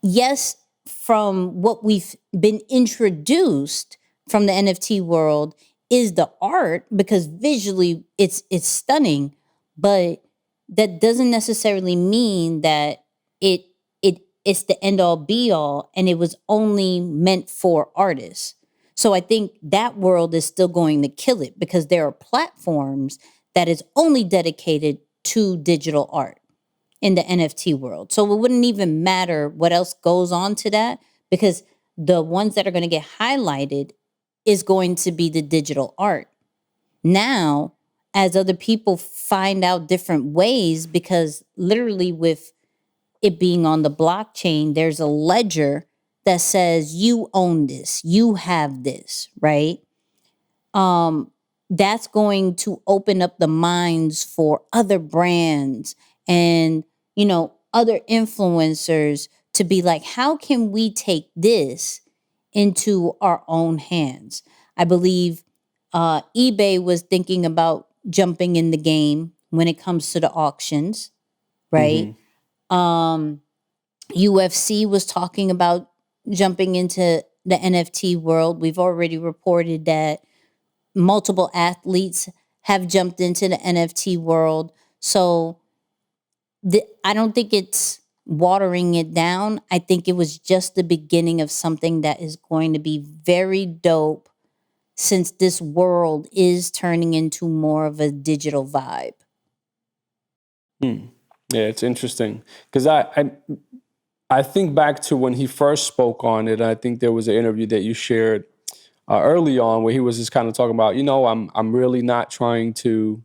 yes, from what we've been introduced from the NFT world is the art, because visually it's stunning, but that doesn't necessarily mean that it's the end all be all and it was only meant for artists. So I think that world is still going to kill it because there are platforms that is only dedicated to digital art in the NFT world. So it wouldn't even matter what else goes on to that because the ones that are going to get highlighted is going to be the digital art. Now, as other people find out different ways, because literally with it being on the blockchain, there's a ledger that says you own this, you have this, right? That's going to open up the minds for other brands and, other influencers to be like, how can we take this into our own hands? I believe eBay was thinking about jumping in the game when it comes to the auctions, right? UFC was talking about jumping into the NFT world. We've already reported that multiple athletes have jumped into the NFT world. So I don't think it's watering it down. I think it was just the beginning of something that is going to be very dope, since this world is turning into more of a digital vibe. Yeah, it's interesting because I think back to when he first spoke on it. I think there was an interview that you shared early on where he was just kind of talking about, I'm really not trying to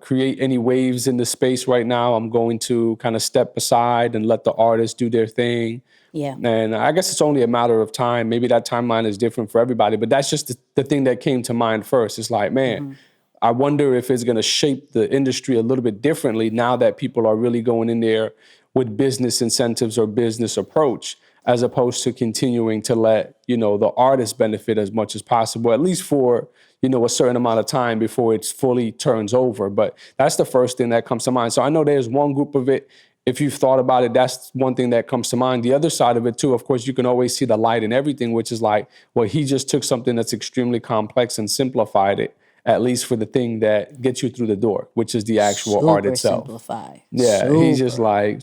create any waves in the space right now. I'm going to kind of step aside and let the artists do their thing. Yeah. And I guess it's only a matter of time. Maybe that timeline is different for everybody, but that's just the thing that came to mind first. It's like, man, I wonder if it's going to shape the industry a little bit differently now that people are really going in there with business incentives or business approach, as opposed to continuing to let, the artist benefit as much as possible, at least for, a certain amount of time before it fully turns over. But that's the first thing that comes to mind. So I know there's one group of it. If you've thought about it, that's one thing that comes to mind. The other side of it too, of course, you can always see the light in everything, which is like, well, he just took something that's extremely complex and simplified it, at least for the thing that gets you through the door, which is the actual art itself. Simplify. Yeah, he's just like,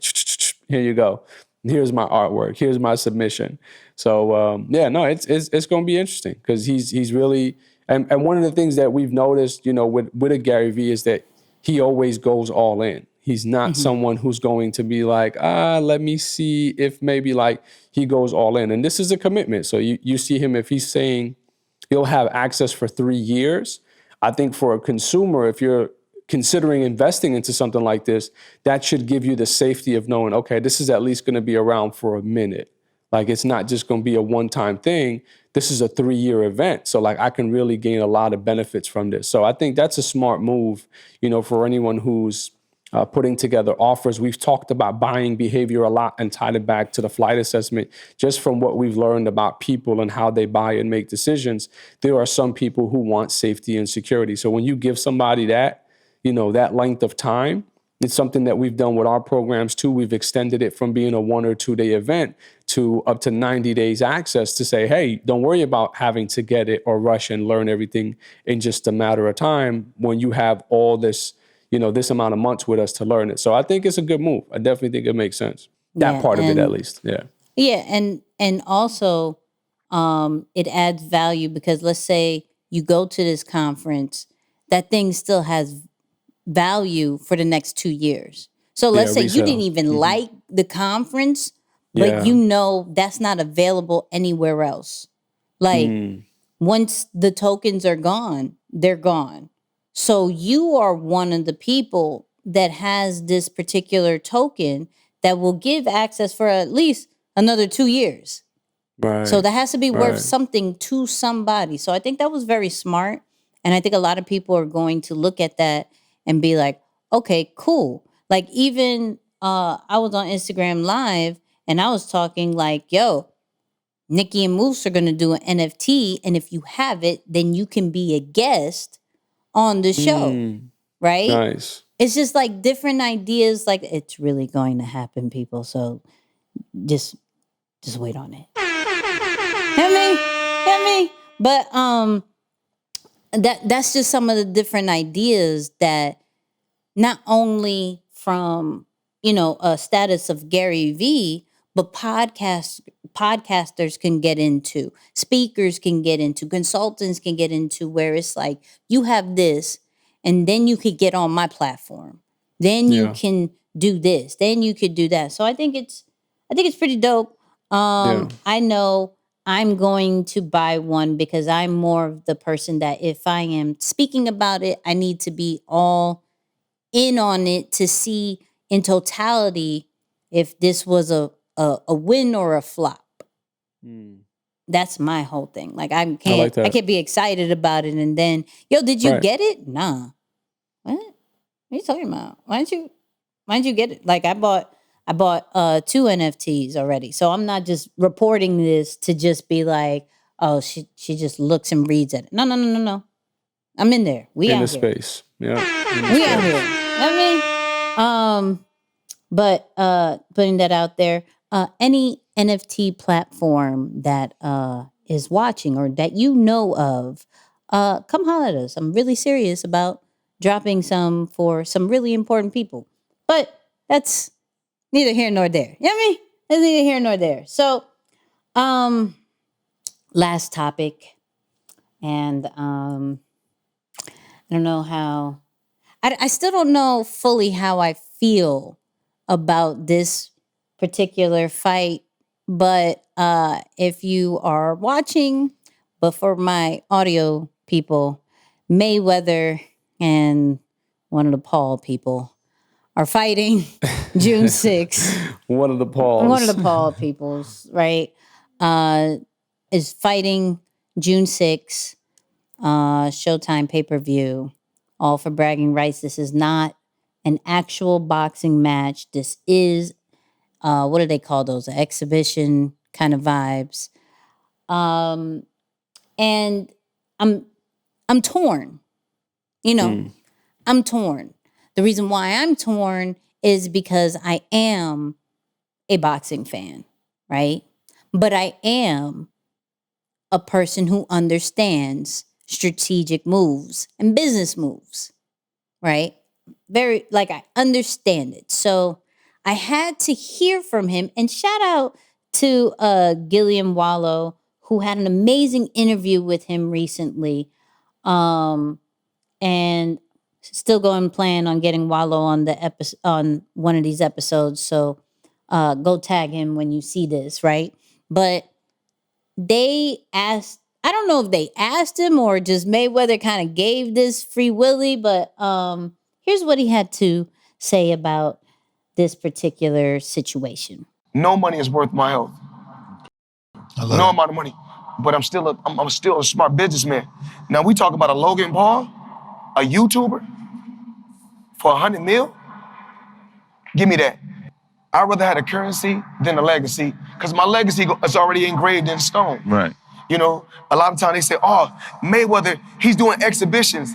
here you go. Here's my artwork. Here's my submission. So it's going to be interesting because he's really, and one of the things that we've noticed, with a Gary Vee is that he always goes all in. He's not someone who's going to be like, let me see if maybe like he goes all in. And this is a commitment. So you see him, if he's saying he'll have access for 3 years, I think for a consumer, if you're considering investing into something like this, that should give you the safety of knowing, okay, this is at least going to be around for a minute. Like, it's not just going to be a one-time thing. This is a 3-year event. So like, I can really gain a lot of benefits from this. So I think that's a smart move, for anyone who's putting together offers. We've talked about buying behavior a lot and tied it back to the flight assessment. Just from what we've learned about people and how they buy and make decisions, there are some people who want safety and security. So when you give somebody that, that length of time, it's something that we've done with our programs too. We've extended it from being a 1 or 2 day event to up to 90 days access to say, hey, don't worry about having to get it or rush and learn everything in just a matter of time when you have all this, this amount of months with us to learn it. So I think it's a good move. I definitely think it makes sense. That part of it, at least. Yeah. Yeah. And also it adds value because let's say you go to this conference, that thing still has value for the next 2 years. So let's say you didn't even like the conference, but that's not available anywhere else. Like once the tokens are gone, they're gone. So you are one of the people that has this particular token that will give access for at least another 2 years. Right. So that has to be worth something to somebody. So I think that was very smart. And I think a lot of people are going to look at that and be like, okay, cool. Like even I was on Instagram Live and I was talking like, yo, Nicky and Moose are going to do an NFT. And if you have it, then you can be a guest on the show. Right? Nice. It's just like different ideas. Like it's really going to happen, people. So just wait on it. Hear me? But that's just some of the different ideas that not only from, a status of Gary Vee, but podcasters can get into, speakers can get into, consultants can get into, where it's like, you have this, and then you could get on my platform. Then you can do this. Then you could do that. So I think it's pretty dope. I know I'm going to buy one because I'm more of the person that if I am speaking about it, I need to be all in on it to see in totality if this was a win or a flop. That's my whole thing. Like I like that. can't be excited about it and then, yo, did you Right. get it? Nah. What are you talking about? Why didn't you get it? Like I bought 2 NFTs already. So I'm not just reporting this to just be like, oh, she just looks and reads it. No. I'm in there. We In out the here. space. Yeah. In the We space. out here. I mean, but putting that out there, any NFT platform that is watching or that you know of, come holler at us. I'm really serious about dropping some for some really important people. But that's neither here nor there. You know what I mean? It's neither here nor there. So, last topic, and I don't know how. I still don't know fully how I feel about this particular fight, but if you are watching, but for my audio people, Mayweather and one of the Paul people are fighting June 6th. One of the Pauls. One of the Paul peoples, right, is fighting June 6th, Showtime pay-per-view, all for bragging rights. This is not an actual boxing match. This is, what do they call those? An exhibition kind of vibes. And I'm torn. You know, I'm torn. The reason why I'm torn is because I am a boxing fan, right? But I am a person who understands strategic moves and business moves, right? Very, like, I understand it. So I had to hear from him, and shout out to Gilliam Wallow, who had an amazing interview with him recently. And still going plan on getting Wallow on the on one of these episodes. So go tag him when you see this, right? But they asked, I don't know if they asked him or just Mayweather kind of gave this free willy, but here's what he had to say about this particular situation. No money is worth my health. No amount of money. But I'm still a smart businessman. Now we talk about a Logan Paul, a YouTuber, for 100 mil. Give me that. I'd rather have a currency than a legacy, because my legacy is already engraved in stone. Right. You know, a lot of times they say, oh, Mayweather, he's doing exhibitions.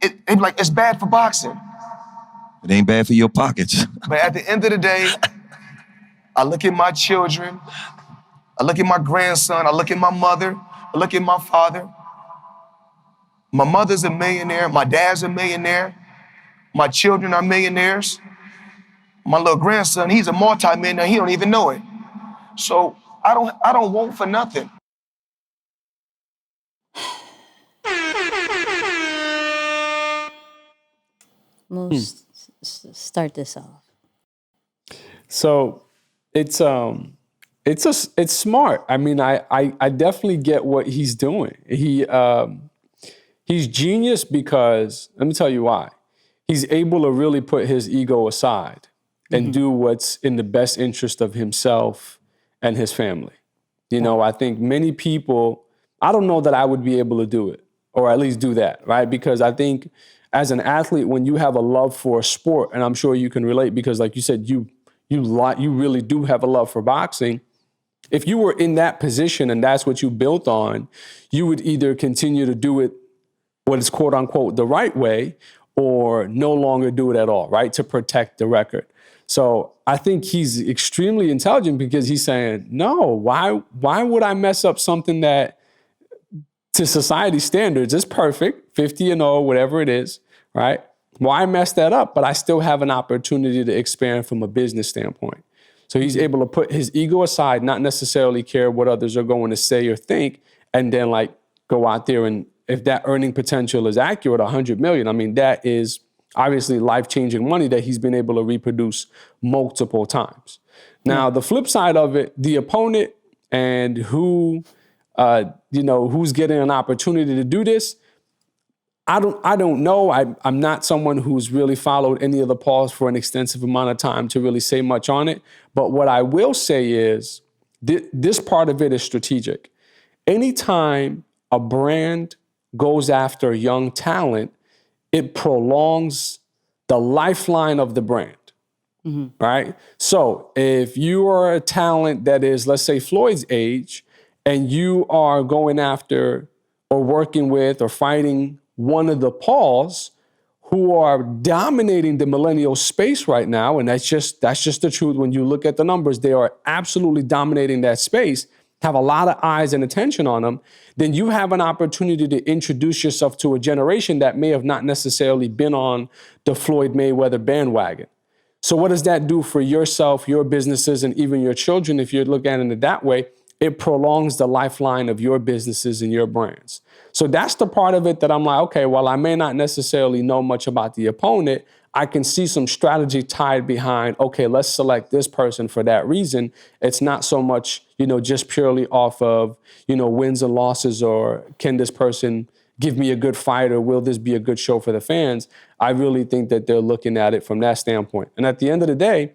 It's like, it's bad for boxing. It ain't bad for your pockets. But at the end of the day, I look at my children, I look at my grandson, I look at my mother, I look at my father. My mother's a millionaire, my dad's a millionaire, my children are millionaires. My little grandson, he's a multi-millionaire, he don't even know it. So I don't want for nothing. Moose, start this off. So it's smart. I mean, I definitely get what he's doing. He's genius because, let me tell you why. He's able to really put his ego aside and do what's in the best interest of himself and his family. You know, I think many people, I don't know that I would be able to do it, or at least do that, right? Because I think as an athlete, when you have a love for a sport, and I'm sure you can relate because like you said, you really do have a love for boxing. If you were in that position and that's what you built on, you would either continue to do it what is quote unquote the right way, or no longer do it at all, right? To protect the record. So I think he's extremely intelligent because he's saying, no, why would I mess up something that to society standards is perfect, 50-0, whatever it is, right? Why mess that up? But I still have an opportunity to expand from a business standpoint. So he's able to put his ego aside, not necessarily care what others are going to say or think, and then like go out there and if that earning potential is accurate, 100 million, I mean, that is obviously life-changing money that he's been able to reproduce multiple times. Now, the flip side of it, the opponent and who's getting an opportunity to do this, I don't know. I'm not someone who's really followed any of the Pauls for an extensive amount of time to really say much on it. But what I will say is this part of it is strategic. Anytime a brand goes after young talent, it prolongs the lifeline of the brand. Right? So if you are a talent that is, let's say, Floyd's age, and you are going after or working with or fighting one of the Pauls who are dominating the millennial space right now, and that's just the truth. When you look at the numbers, they are absolutely dominating that space, have a lot of eyes and attention on them, then you have an opportunity to introduce yourself to a generation that may have not necessarily been on the Floyd Mayweather bandwagon. So what does that do for yourself, your businesses, and even your children? If you're looking at it that way, it prolongs the lifeline of your businesses and your brands. So that's the part of it that I'm like, okay, well, I may not necessarily know much about the opponent. I can see some strategy tied behind, okay, let's select this person for that reason. It's not so much, just purely off of, wins and losses, or can this person give me a good fight, or will this be a good show for the fans? I really think that they're looking at it from that standpoint. And at the end of the day,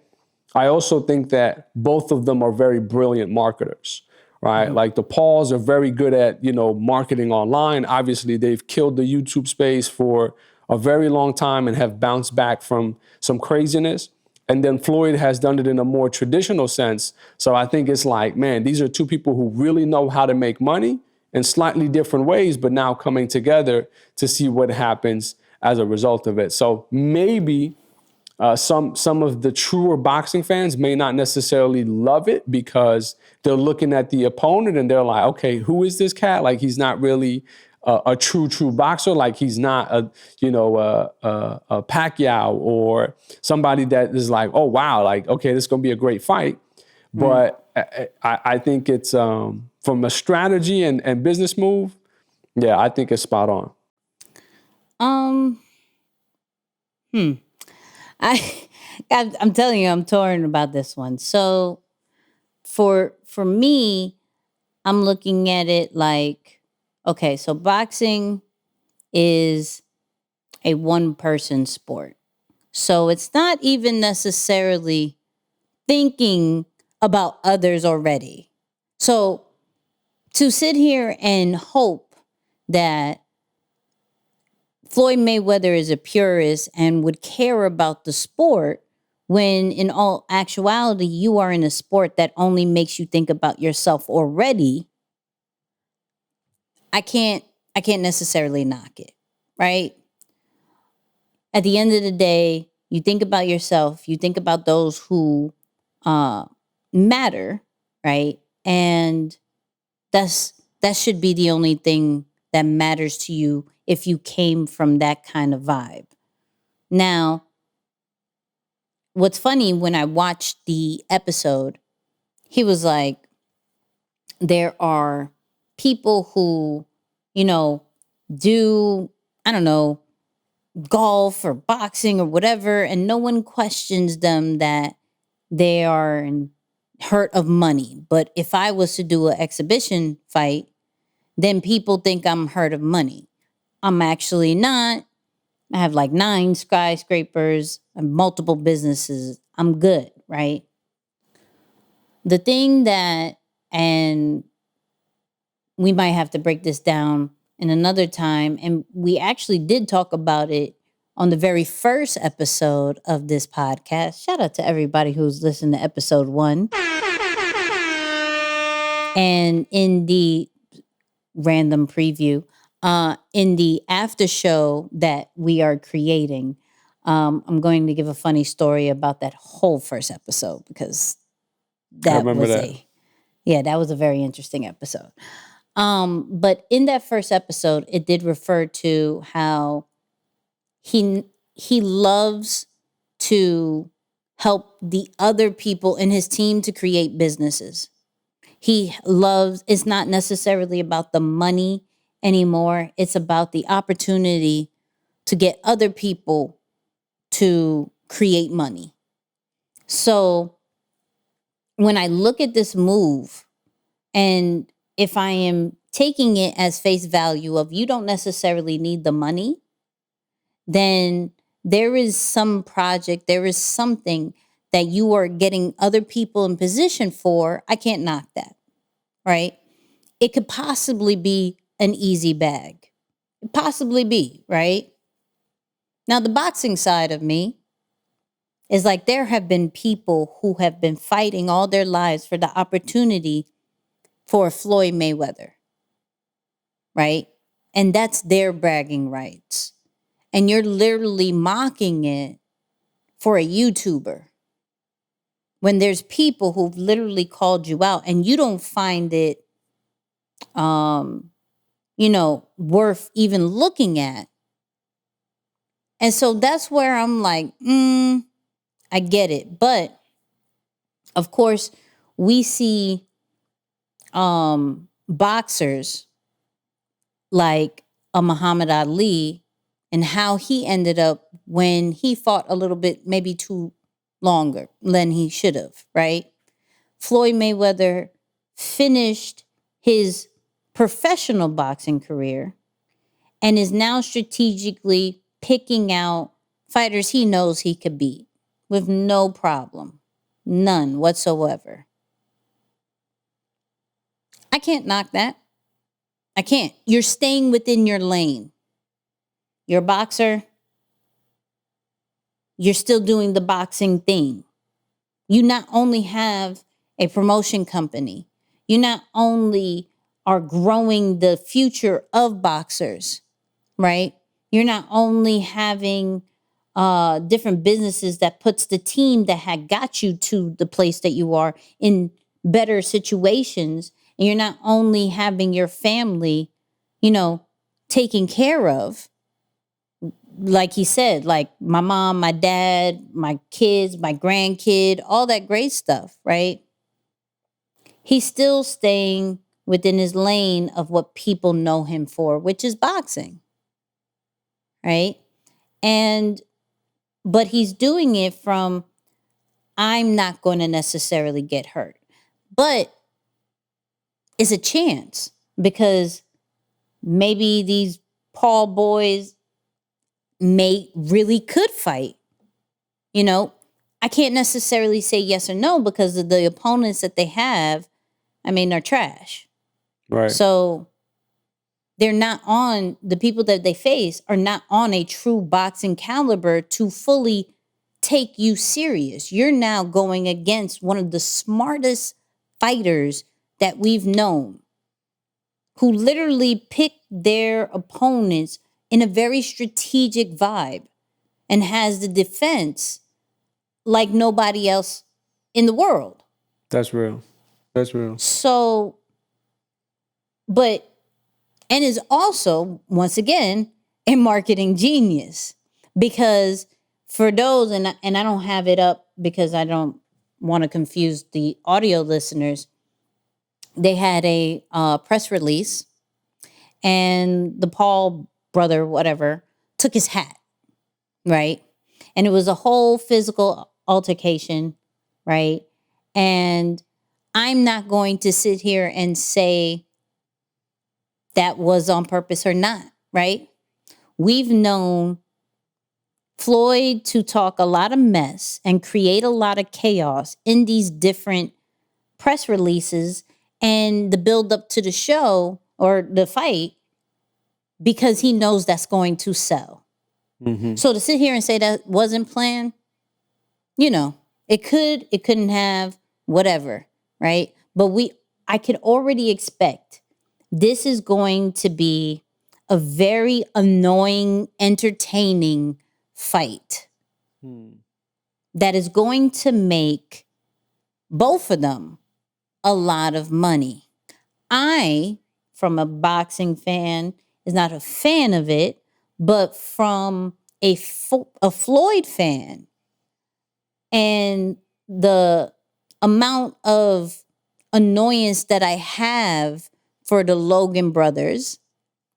I also think that both of them are very brilliant marketers, right? Mm-hmm. Like the Pauls are very good at, marketing online. Obviously, they've killed the YouTube space for a very long time and have bounced back from some craziness. And then Floyd has done it in a more traditional sense. So I think it's like, man, these are two people who really know how to make money in slightly different ways, but now coming together to see what happens as a result of it. So maybe some of the truer boxing fans may not necessarily love it because they're looking at the opponent and they're like, okay, who is this cat? Like, he's not really a true boxer. Like, he's not a Pacquiao or somebody that is like, oh, wow, like, okay, this is going to be a great fight. But I think it's from a strategy and business move, yeah, I think it's spot on. I'm telling you, I'm torn about this one. So for me, I'm looking at it like, okay, so boxing is a one-person sport. So it's not even necessarily thinking about others already. So to sit here and hope that Floyd Mayweather is a purist and would care about the sport, when in all actuality, you are in a sport that only makes you think about yourself already, I can't necessarily knock it, right? At the end of the day, you think about yourself, you think about those who matter, right? And that should be the only thing that matters to you if you came from that kind of vibe. Now, what's funny, when I watched the episode, he was like, there are people who, do, I don't know, golf or boxing or whatever, and no one questions them that they are hurt of money. But if I was to do an exhibition fight, then people think I'm hurt of money. I'm actually not. I have like 9 skyscrapers and multiple businesses. I'm good, right? The thing that, and we might have to break this down in another time, and we actually did talk about it on the very first episode of this podcast. Shout out to everybody who's listened to episode 1. And in the random preview, in the after show that we are creating, I'm going to give a funny story about that whole first episode, because that was a very interesting episode. But in that first episode, it did refer to how he loves to help the other people in his team to create businesses. It's not necessarily about the money anymore. It's about the opportunity to get other people to create money. So when I look at this move, and if I am taking it as face value of you don't necessarily need the money, then there is some project, there is something that you are getting other people in position for, I can't knock that, right? It could possibly be an easy bag. Possibly be, right? Now, the boxing side of me is like there have been people who have been fighting all their lives for the opportunity for Floyd Mayweather, right? And that's their bragging rights. And you're literally mocking it for a YouTuber when there's people who've literally called you out and you don't find it, worth even looking at. And so that's where I'm like, I get it. But of course, we see boxers like a Muhammad Ali and how he ended up when he fought a little bit, maybe too longer than he should have, right? Floyd Mayweather finished his professional boxing career and is now strategically picking out fighters he knows he could beat with no problem, none whatsoever. I can't knock that. I can't. You're staying within your lane. You're a boxer. You're still doing the boxing thing. You not only have a promotion company, you not only are growing the future of boxers, right? You're not only having different businesses that puts the team that had got you to the place that you are in better situations. And you're not only having your family, taken care of, like he said, like my mom, my dad, my kids, my grandkid, all that great stuff, right? He's still staying within his lane of what people know him for, which is boxing, right? But he's doing it from, I'm not going to necessarily get hurt. But it's a chance because maybe these Paul boys really could fight. I can't necessarily say yes or no because of the opponents that they have. They're trash. Right. So they're not on, the people that they face are not on a true boxing caliber to fully take you serious. You're now going against one of the smartest fighters that we've known, who literally pick their opponents in a very strategic vibe and has the defense like nobody else in the world. That's real. That's real. So, and is also, once again, a marketing genius. Because for those, and I don't have it up because I don't want to confuse the audio listeners, they had a press release and the Paul brother, whatever, took his hat, right? And it was a whole physical altercation, right? And I'm not going to sit here and say that was on purpose or not, right? We've known Floyd to talk a lot of mess and create a lot of chaos in these different press releases and the build up to the show or the fight because he knows that's going to sell. Mm-hmm. So to sit here and say that wasn't planned, it couldn't have, whatever, right? But I could already expect this is going to be a very annoying, entertaining fight that is going to make both of them a lot of money. I, from a boxing fan, is not a fan of it, but from a Floyd fan and the amount of annoyance that I have for the Logan brothers,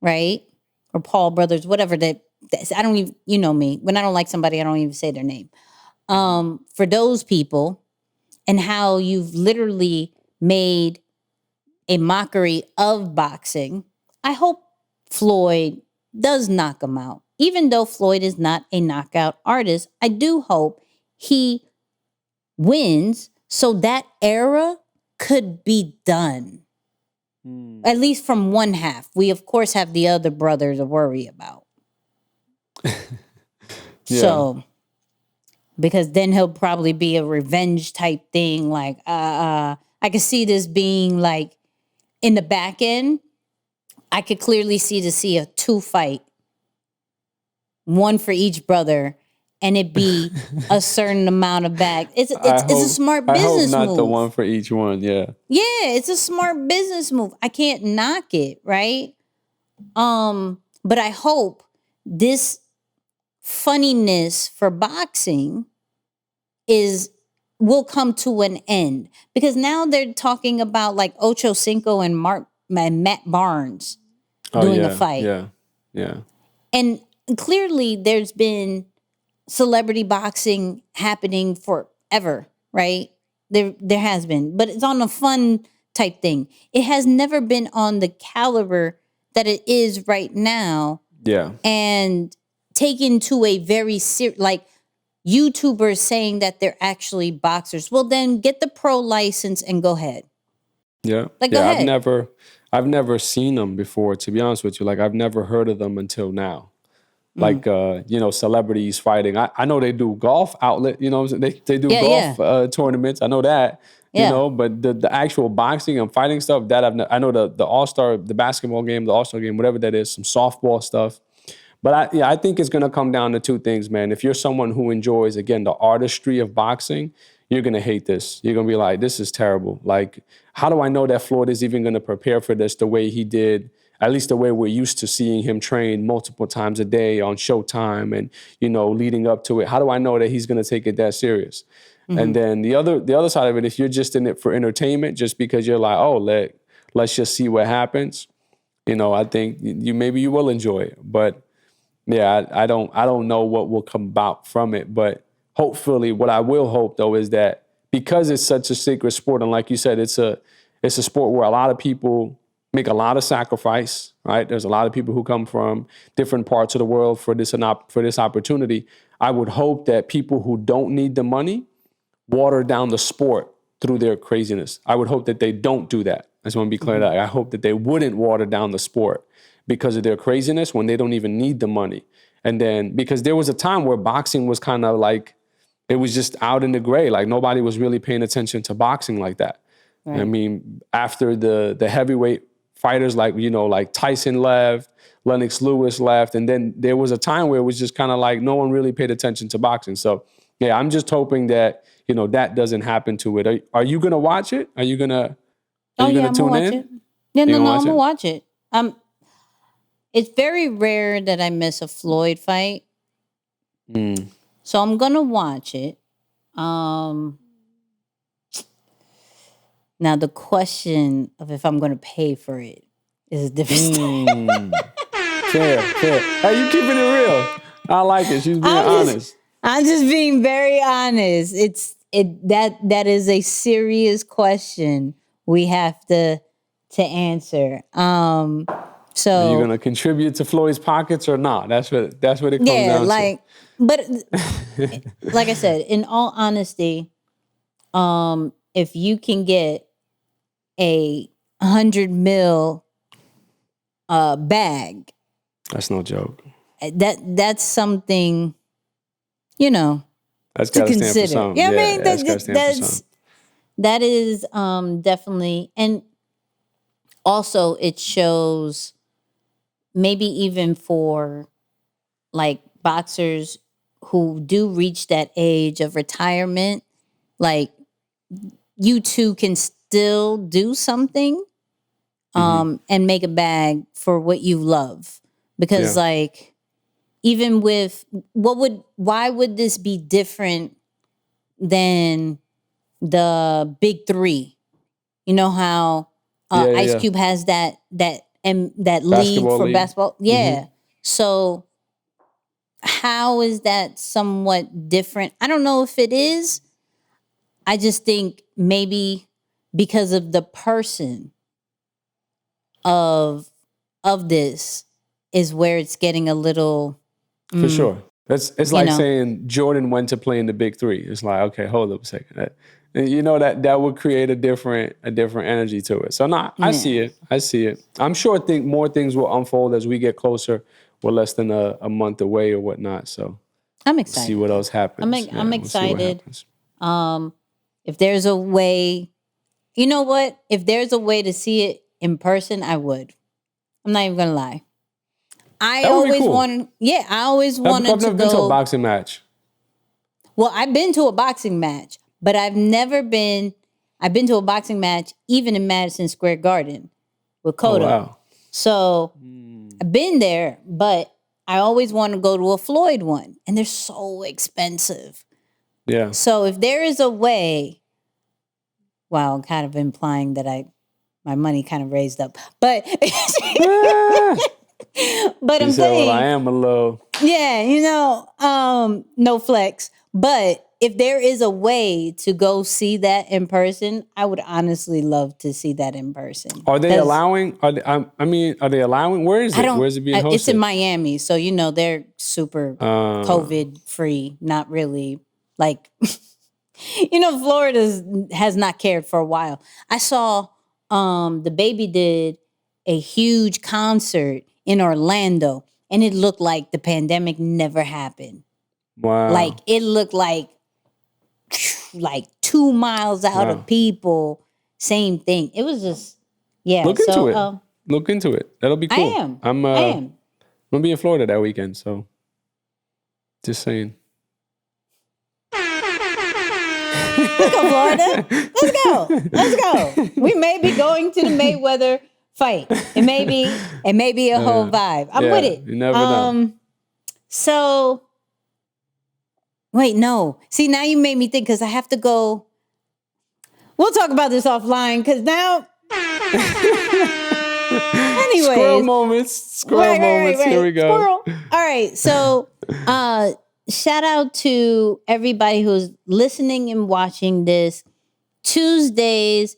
right? Or Paul brothers, whatever I don't even, you know me, when I don't like somebody, I don't even say their name. For those people and how you've literally made a mockery of boxing, I hope Floyd does knock him out. Even though Floyd is not a knockout artist, I do hope he wins, so that era could be done. At least from one half. We, of course, have the other brother to worry about. So, because then he'll probably be a revenge type thing. Like, I could see this being like in the back end. I could clearly see a 2 fight, one for each brother, and it be a certain amount of bag. It's a smart business move. I hope not the one for each one. Yeah. Yeah, it's a smart business move. I can't knock it, right? But I hope this funniness for boxing will come to an end, because now they're talking about like Ocho Cinco and Matt Barnes doing a fight. Yeah. And clearly there's been celebrity boxing happening forever, right? There has been, but it's on a fun type thing. It has never been on the caliber that it is right now. Yeah. And taken to a very like YouTubers saying that they're actually boxers. Well, then get the pro license and go ahead. Yeah. Like, go ahead. I've never seen them before, to be honest with you. Like, I've never heard of them until now. Like, celebrities fighting. I know they do golf outlet, they do golf tournaments. I know that, but the actual boxing and fighting stuff, that I know the All-Star, the basketball game, the All-Star game, whatever that is, some softball stuff. But I think it's going to come down to 2 things, man. If you're someone who enjoys, again, the artistry of boxing, you're going to hate this. You're going to be like, this is terrible. Like, how do I know that Floyd is even going to prepare for this the way he did, at least the way we're used to seeing him train multiple times a day on Showtime and, leading up to it? How do I know that he's going to take it that serious? Mm-hmm. And then the other side of it, if you're just in it for entertainment, just because you're like, oh, let's just see what happens, I think maybe you will enjoy it. But yeah, I don't know what will come about from it. But hopefully, what I will hope, though, is that because it's such a sacred sport, and like you said, it's a sport where a lot of people make a lot of sacrifice, right? There's a lot of people who come from different parts of the world for this opportunity. I would hope that people who don't need the money water down the sport through their craziness. I would hope that they don't do that. I just want to be clear that I hope that they wouldn't water down the sport because of their craziness when they don't even need the money. And then, because there was a time where boxing was kind of like, it was just out in the gray. Like, nobody was really paying attention to boxing like that. Right. I mean, after the heavyweight fighters like Tyson left, Lennox Lewis left, and then there was a time where it was just kind of like no one really paid attention to boxing. So, yeah, I'm just hoping that, that doesn't happen to it. Are you going to watch it? Are you going to tune in? It. Yeah, no, I'm going to watch it. It's very rare that I miss a Floyd fight. So I'm going to watch it. Now, the question of if I'm going to pay for it is a different thing. Fair. Hey, you keeping it real. I like it. She's being honest. I'm just being very honest. That is a serious question we have to answer. So are you gonna contribute to Floyd's pockets or not? That's what it comes down to. But like I said, in all honesty, if you can get a $100 million bag, that's no joke. That's something, that's to gotta consider. Stand for something. Yeah, I mean, that is definitely, and also it shows maybe even for like boxers who do reach that age of retirement, like you too can still do something and make a bag for what you love. Because like, even with why would this be different than the big 3? You know how Ice Cube has that league for basketball? Yeah. Mm-hmm. So how is that somewhat different? I don't know if it is. I just think maybe because of the person of this is where it's getting a little for sure. It's like saying Jordan went to play in the Big Three. It's like, okay, hold up a second. That would create a different energy to it. So I see it. I'm sure more things will unfold as we get closer. We're less than a month away or whatnot. So I'm excited. We'll see what else happens. I'm excited. If there's a way, you know what? If there's a way to see it in person, I would. I'm not even gonna lie. I always wanted to been to a boxing match. Well, I've been to a boxing match, but I've been to a boxing match even in Madison Square Garden with Cotto. Oh, wow. So I've been there, but I always want to go to a Floyd one, and they're so expensive. Yeah. So if there is a way, wow, I'm kind of implying that my money kind of raised up, but but I'm saying, well, I am a low. Yeah, no flex. But if there is a way to go see that in person, I would honestly love to see that in person. Are they allowing? Are they allowing? Where is it? Where is it being hosted? It's in Miami, so they're super COVID free. Not really like, Florida has not cared for a while. I saw the Baby did a huge concert in Orlando, and it looked like the pandemic never happened. Wow. Like it looked like 2 miles out of people. Same thing. It was just, Look into it. Look into it. That'll be cool. I am. I'm gonna be in Florida that weekend, so just saying. Let's go, Florida. Let's go. We may be going to the Mayweather fight. It may be a whole vibe. I'm with it. You never know. So, wait, no. See, now you made me think because I have to go. We'll talk about this offline because now. Anyways. Squirrel moments. Right. Here we go. Squirrel. All right. So, shout out to everybody who's listening and watching this. Tuesdays,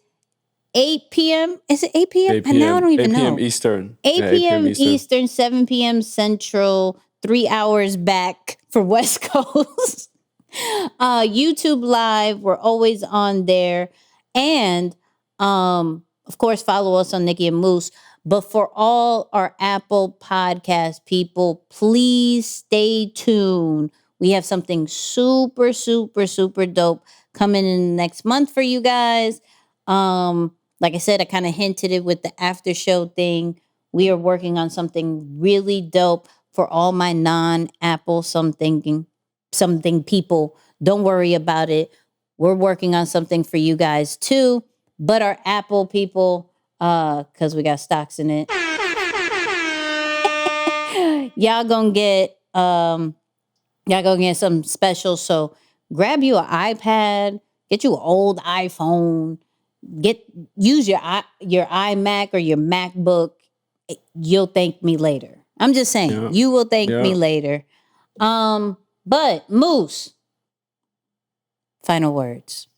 8 p.m. Is it 8 p.m.? 8 p.m. Now I don't even know. 8 p.m. Eastern. 8 p.m. Eastern, 7 p.m. Central, 3 hours back for West Coast. YouTube Live, we're always on there. And, of course, follow us on Nicky and Moose. But for all our Apple Podcast people, please stay tuned. We have something super, super, super dope coming in the next month for you guys. Like I said, I kind of hinted it with the after show thing. We are working on something really dope for all my non-Apple something people. Don't worry about it. We're working on something for you guys too. But our Apple people, because we got stocks in it, y'all gonna get some special. So grab you an iPad, get you an old iPhone, use your iMac or your MacBook. You'll thank me later. I'm just saying, you will thank me later. But Moose, final words.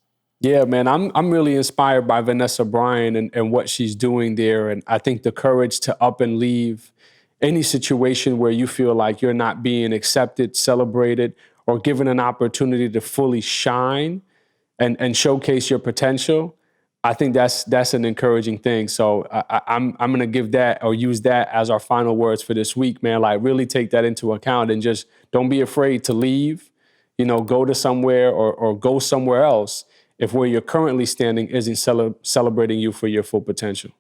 Yeah, man, I'm really inspired by Vanessa Bryan and what she's doing there. And I think the courage to up and leave any situation where you feel like you're not being accepted, celebrated, or given an opportunity to fully shine and showcase your potential. I think that's an encouraging thing. So I'm going to give that or use that as our final words for this week, man. Like really take that into account and just don't be afraid to leave, go to somewhere or go somewhere else if where you're currently standing isn't celebrating you for your full potential.